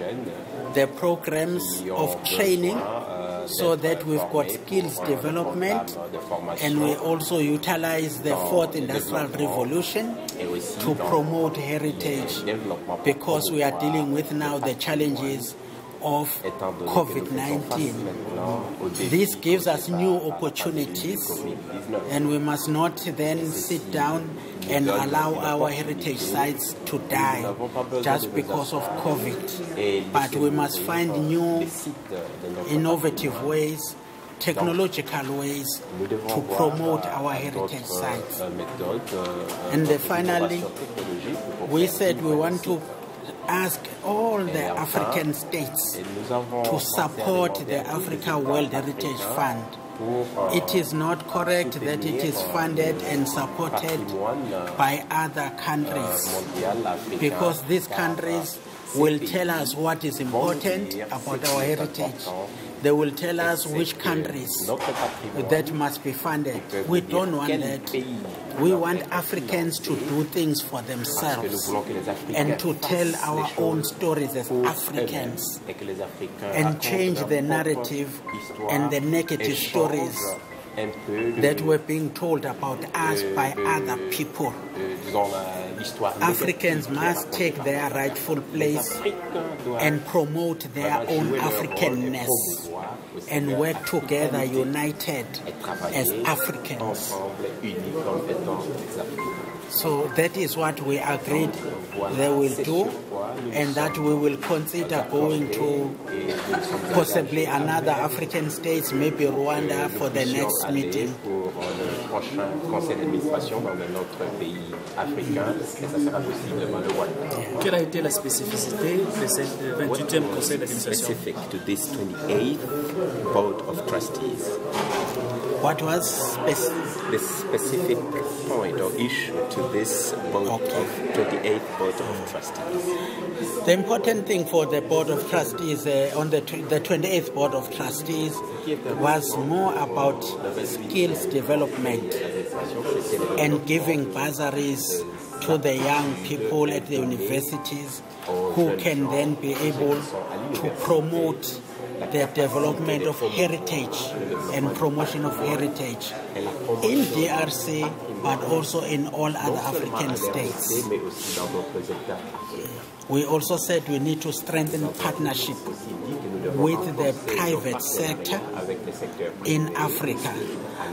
the programs of training so that we've got skills development, and we also utilize the fourth industrial revolution to promote heritage, because we are dealing with now the challenges of COVID-19. This gives us new opportunities, and we must not then sit down and allow our heritage sites to die just because of COVID. But we must find new innovative ways, technological ways to promote our heritage sites. And finally, we said we want to ask all the African states to support the Africa World Heritage Fund. It is not correct that it is funded and supported by other countries, because these countries will tell us what is important about our heritage. They will tell us which countries that must be funded. We don't want that. We want Africans to do things for themselves and to tell our own stories as Africans and change the narrative and the negative stories that were being told about us by other people. Africans must take their rightful place and promote their own Africanness and work together united as Africans. So that is what we agreed they will do, and that we will consider going to possibly another African states, maybe Rwanda, for the next meeting. Quelle a été la spécificité de ce 28e conseil d'administration? Specific to this 28th Board of Trustees. What was the specific point or issue to this board of 28th Board of Trustees? The important thing for the Board of Trustees on the 28th Board of Trustees was more about skills development and giving bursaries to the young people at the universities who can then be able to promote the development of heritage and promotion of heritage in DRC, but also in all other African states. We also said we need to strengthen partnership with the private sector in Africa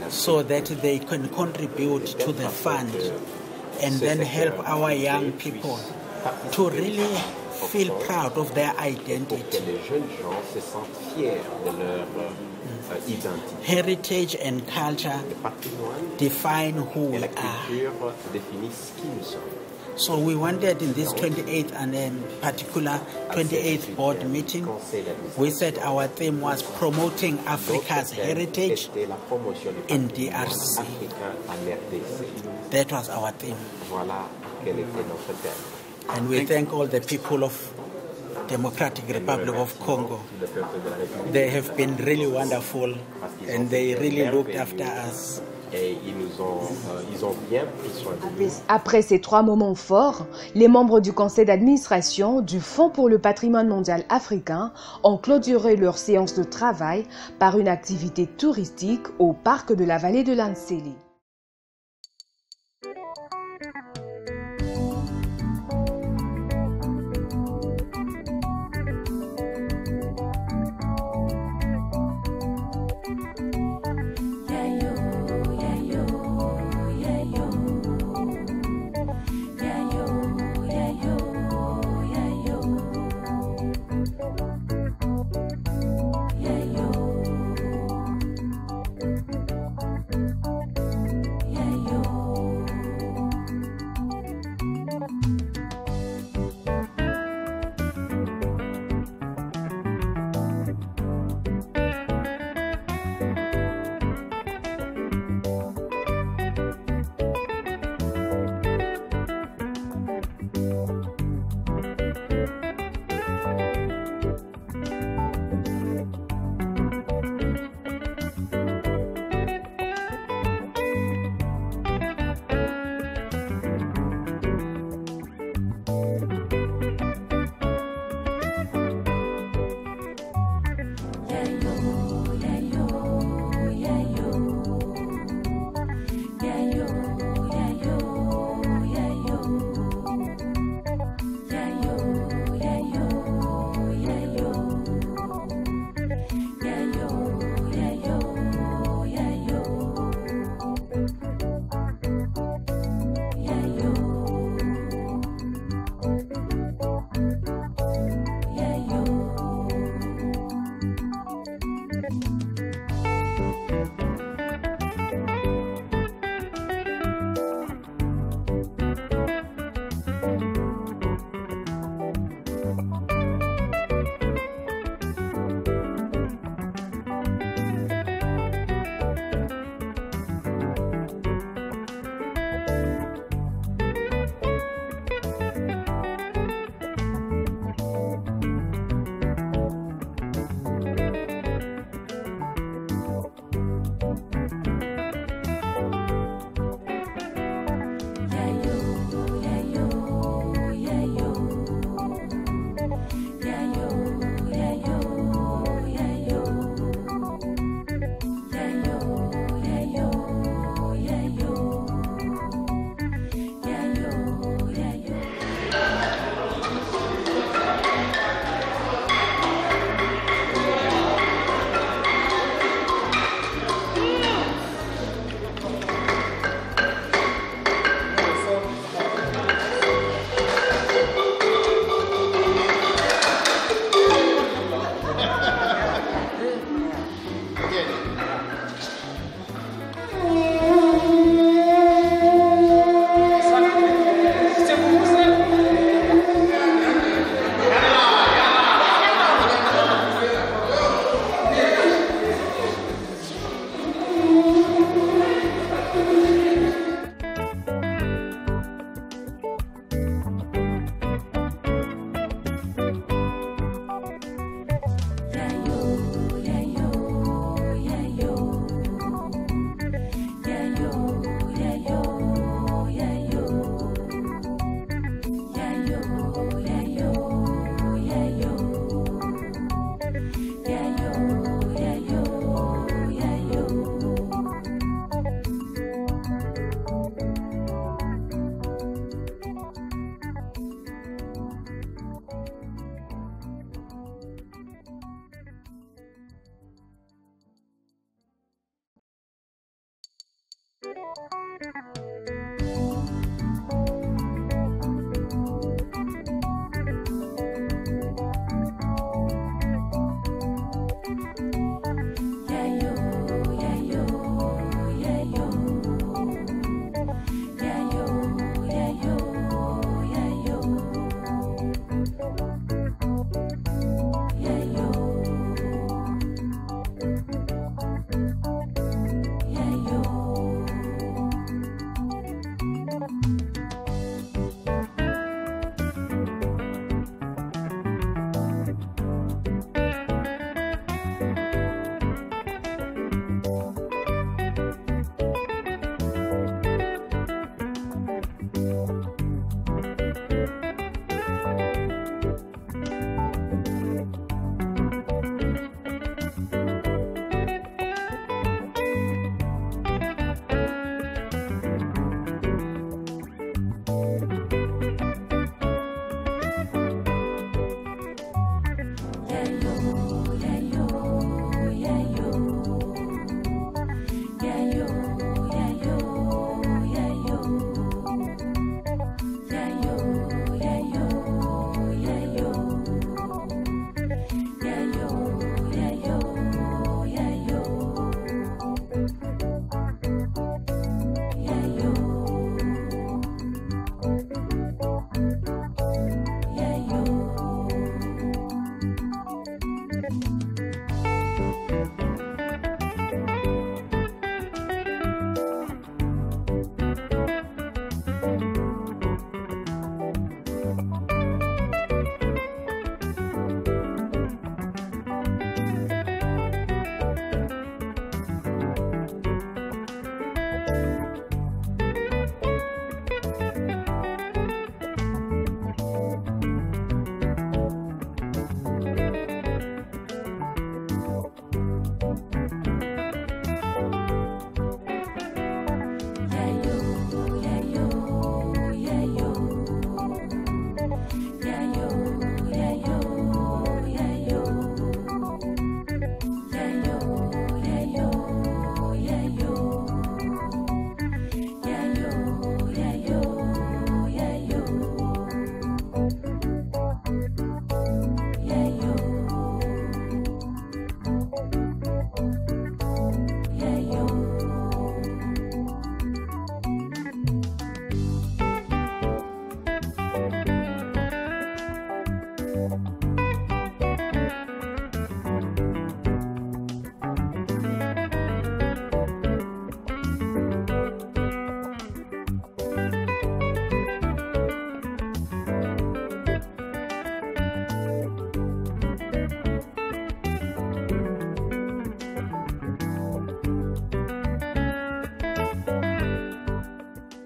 so that they can contribute to the fund and then help our young people to really feel proud of their identity. Que les jeunes gens se sentent fiers de leur identité. Heritage and culture define who we are. Définissent qui nous sommes. So we wanted in this 28th and in particular 28th board meeting, we said our theme was promoting Africa's heritage in DRC. That was our theme. And we thank all the people of Democratic Republic of Congo. They have been really wonderful and they really looked after us. Et ils ont bien pris soin de nous. Après ces 3 moments forts, les membres du conseil d'administration du Fonds pour le patrimoine mondial africain ont clôturé leur séance de travail par une activité touristique au parc de la vallée de l'Anseli.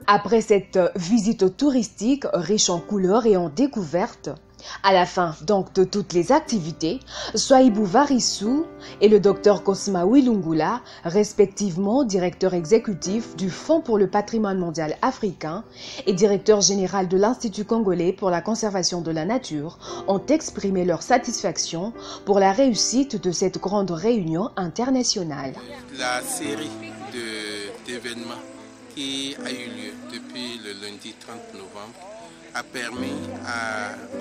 Après cette visite touristique riche en couleurs et en découvertes, à la fin donc de toutes les activités, Swaibou Varissou et le Dr Cosma Wilungula, respectivement directeur exécutif du Fonds pour le patrimoine mondial africain et directeur général de l'Institut congolais pour la conservation de la nature, ont exprimé leur satisfaction pour la réussite de cette grande réunion internationale. La série d'événements qui a eu lieu depuis le lundi 30 novembre a permis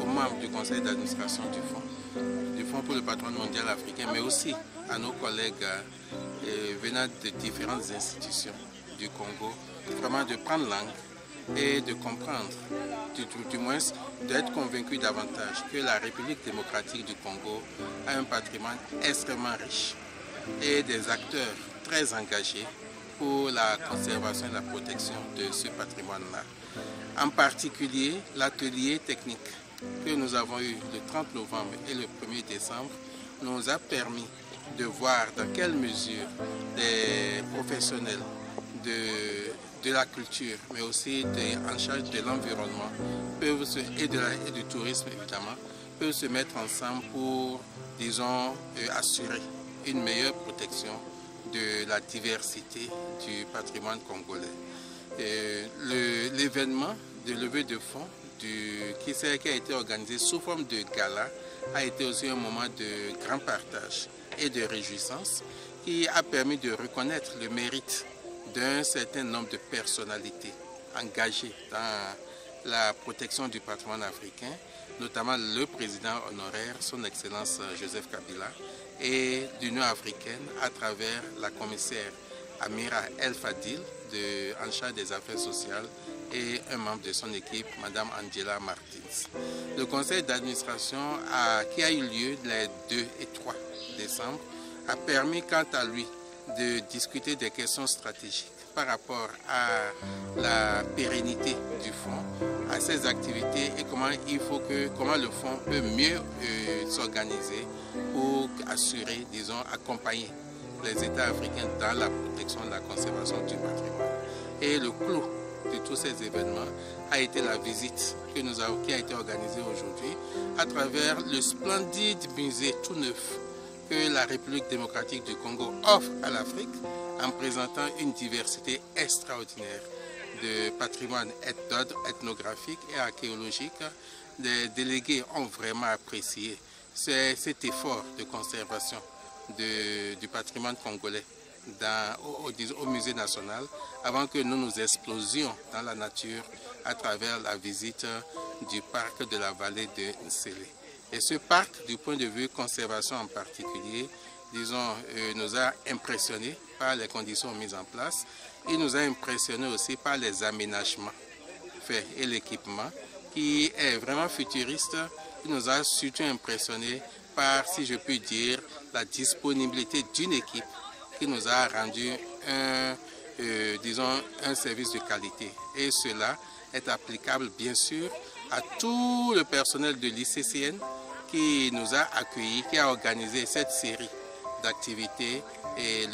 aux membres du conseil d'administration du Fonds pour le patrimoine mondial africain, mais aussi à nos collègues venant de différentes institutions du Congo, vraiment de prendre langue et de comprendre, du moins d'être convaincus davantage que la République démocratique du Congo a un patrimoine extrêmement riche et des acteurs très engagés pour la conservation et la protection de ce patrimoine-là. En particulier, l'atelier technique que nous avons eu le 30 novembre et le 1er décembre nous a permis de voir dans quelle mesure des professionnels de la culture, mais aussi en charge de l'environnement et du tourisme évidemment, peuvent se mettre ensemble pour, disons, assurer une meilleure protection de la diversité du patrimoine congolais. L'événement de levée de fonds qui a été organisé sous forme de gala a été aussi un moment de grand partage et de réjouissance qui a permis de reconnaître le mérite d'un certain nombre de personnalités engagées dans la protection du patrimoine africain, notamment le président honoraire, son Excellence Joseph Kabila, et l'Union africaine à travers la commissaire Amira El Fadil, en charge des affaires sociales, et un membre de son équipe, Mme Angela Martins. Le conseil d'administration qui a eu lieu les 2 et 3 décembre a permis quant à lui de discuter des questions stratégiques par rapport à la pérennité du fonds, à ses activités et comment le fonds peut mieux s'organiser pour assurer, disons, accompagner les États africains dans la protection et la conservation du patrimoine. Et le clou de tous ces événements a été la visite qui a été organisée aujourd'hui à travers le splendide musée tout neuf que la République démocratique du Congo offre à l'Afrique en présentant une diversité extraordinaire de patrimoine d'ordre ethnographique et archéologique. Les délégués ont vraiment apprécié cet effort de conservation du patrimoine congolais au musée national avant que nous nous explosions dans la nature à travers la visite du parc de la vallée de Nsélé. Et ce parc, du point de vue conservation en particulier, disons, nous a impressionnés par les conditions mises en place. Il nous a impressionnés aussi par les aménagements faits et l'équipement qui est vraiment futuriste. Il nous a surtout impressionnés par, si je puis dire, la disponibilité d'une équipe qui nous a rendu un service de qualité. Et cela est applicable bien sûr à tout le personnel de l'ICCN qui nous a accueillis, qui a organisé cette série d'activités. Et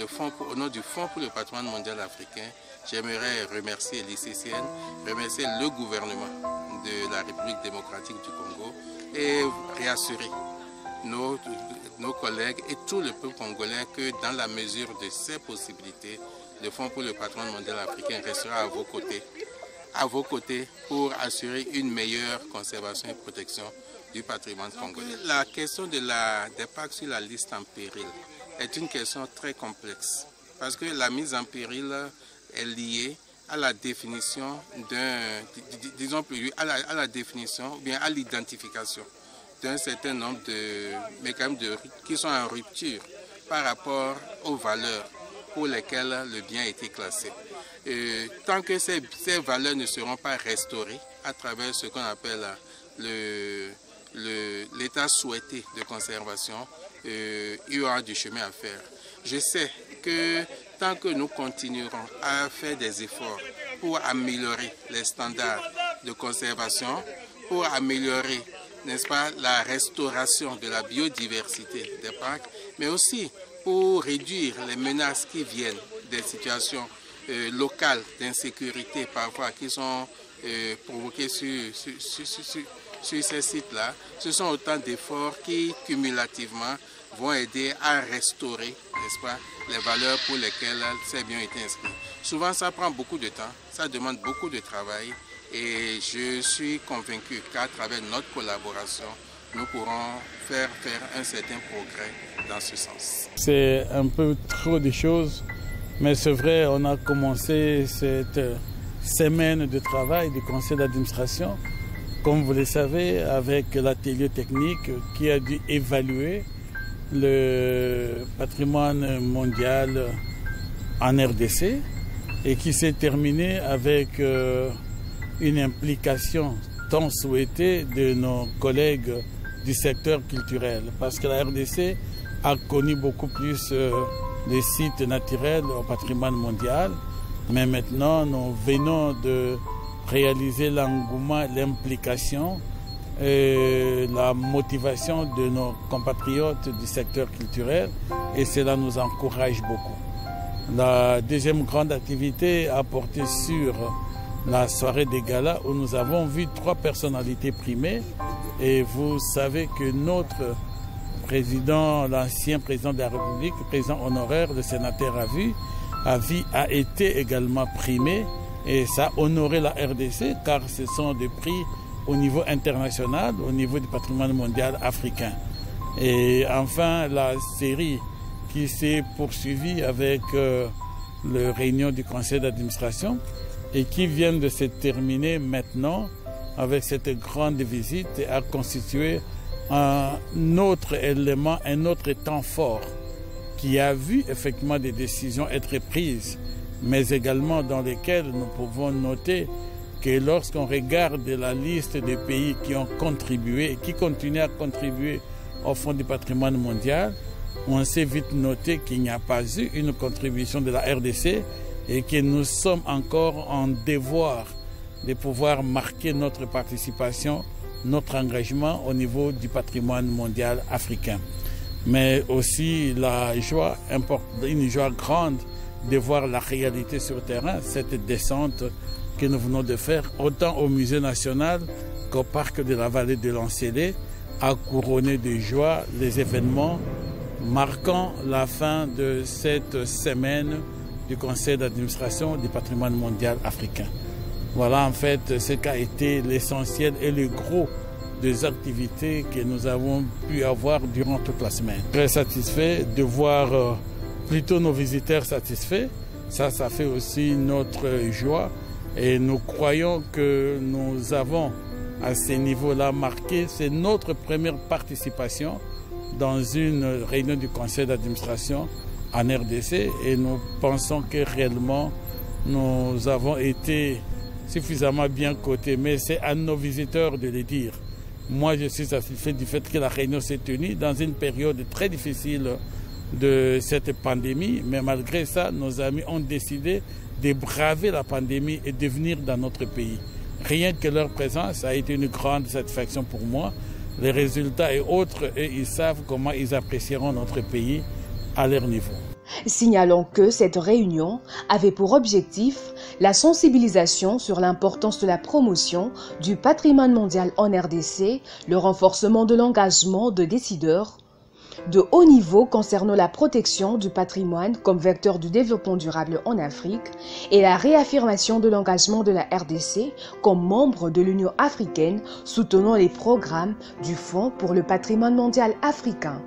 au nom du Fonds pour le patrimoine mondial africain, j'aimerais remercier l'ICCN, remercier le gouvernement de la République démocratique du Congo et réassurer nos collègues et tout le peuple congolais que dans la mesure de ses possibilités, le Fonds pour le patrimoine mondial africain restera à vos côtés pour assurer une meilleure conservation et protection du patrimoine congolais. La question des parcs sur la liste en péril est une question très complexe parce que la mise en péril est liée à la définition à la définition ou bien à l'identification d'un certain nombre de mécanismes qui sont en rupture par rapport aux valeurs pour lesquelles le bien a été classé. Tant que ces valeurs ne seront pas restaurées à travers ce qu'on appelle l'état souhaité de conservation, il y aura du chemin à faire. Je sais que tant que nous continuerons à faire des efforts pour améliorer les standards de conservation, pour améliorer, n'est-ce pas, la restauration de la biodiversité des parcs, mais aussi pour réduire les menaces qui viennent des situations locales d'insécurité parfois qui sont provoquées sur ces sites-là, ce sont autant d'efforts qui, cumulativement, vont aider à restaurer, n'est-ce pas, les valeurs pour lesquelles ces biens ont été inscrits. Souvent, ça prend beaucoup de temps, ça demande beaucoup de travail et je suis convaincu qu'à travers notre collaboration, nous pourrons faire un certain progrès dans ce sens. C'est un peu trop de choses, mais c'est vrai, on a commencé cette semaine de travail du conseil d'administration, comme vous le savez, avec l'atelier technique qui a dû évaluer le patrimoine mondial en RDC et qui s'est terminé avec une implication tant souhaitée de nos collègues du secteur culturel, parce que la RDC a connu beaucoup plus les sites naturels au patrimoine mondial, mais maintenant nous venons de réaliser l'engouement, l'implication et la motivation de nos compatriotes du secteur culturel et cela nous encourage beaucoup. La deuxième grande activité a porté sur la soirée des galas où nous avons vu 3 personnalités primées et vous savez que notre président, l'ancien président de la République, le président honoraire, le sénateur a été également primé et ça a honoré la RDC car ce sont des prix au niveau international, au niveau du patrimoine mondial africain. Et enfin, la série qui s'est poursuivie avec la réunion du conseil d'administration et qui vient de se terminer maintenant avec cette grande visite a constitué un autre élément, un autre temps fort qui a vu effectivement des décisions être prises, mais également dans lesquelles nous pouvons noter que lorsqu'on regarde la liste des pays qui ont contribué et qui continuent à contribuer au Fonds du patrimoine mondial, on s'est vite noté qu'il n'y a pas eu une contribution de la RDC et que nous sommes encore en devoir de pouvoir marquer notre participation, notre engagement au niveau du patrimoine mondial africain. Mais aussi une joie grande de voir la réalité sur le terrain, cette descente que nous venons de faire, autant au Musée national qu'au Parc de la Vallée de l'Ancélé, a couronné de joie les événements marquant la fin de cette semaine du Conseil d'administration du patrimoine mondial africain. Voilà en fait ce qu'a été l'essentiel et le gros des activités que nous avons pu avoir durant toute la semaine. Très satisfait de voir plutôt nos visiteurs satisfaits. Ça fait aussi notre joie et nous croyons que nous avons à ce niveau-là marqué, c'est notre première participation dans une réunion du conseil d'administration en RDC et nous pensons que réellement nous avons été suffisamment bien cotés, mais c'est à nos visiteurs de le dire. Moi, je suis satisfait du fait que la réunion s'est tenue dans une période très difficile de cette pandémie, mais malgré ça, nos amis ont décidé de braver la pandémie et de venir dans notre pays. Rien que leur présence a été une grande satisfaction pour moi. Les résultats et autres, et ils savent comment ils apprécieront notre pays à leur niveau. Signalons que cette réunion avait pour objectif la sensibilisation sur l'importance de la promotion du patrimoine mondial en RDC, le renforcement de l'engagement de décideurs de haut niveau concernant la protection du patrimoine comme vecteur du développement durable en Afrique et la réaffirmation de l'engagement de la RDC comme membre de l'Union africaine soutenant les programmes du Fonds pour le patrimoine mondial africain.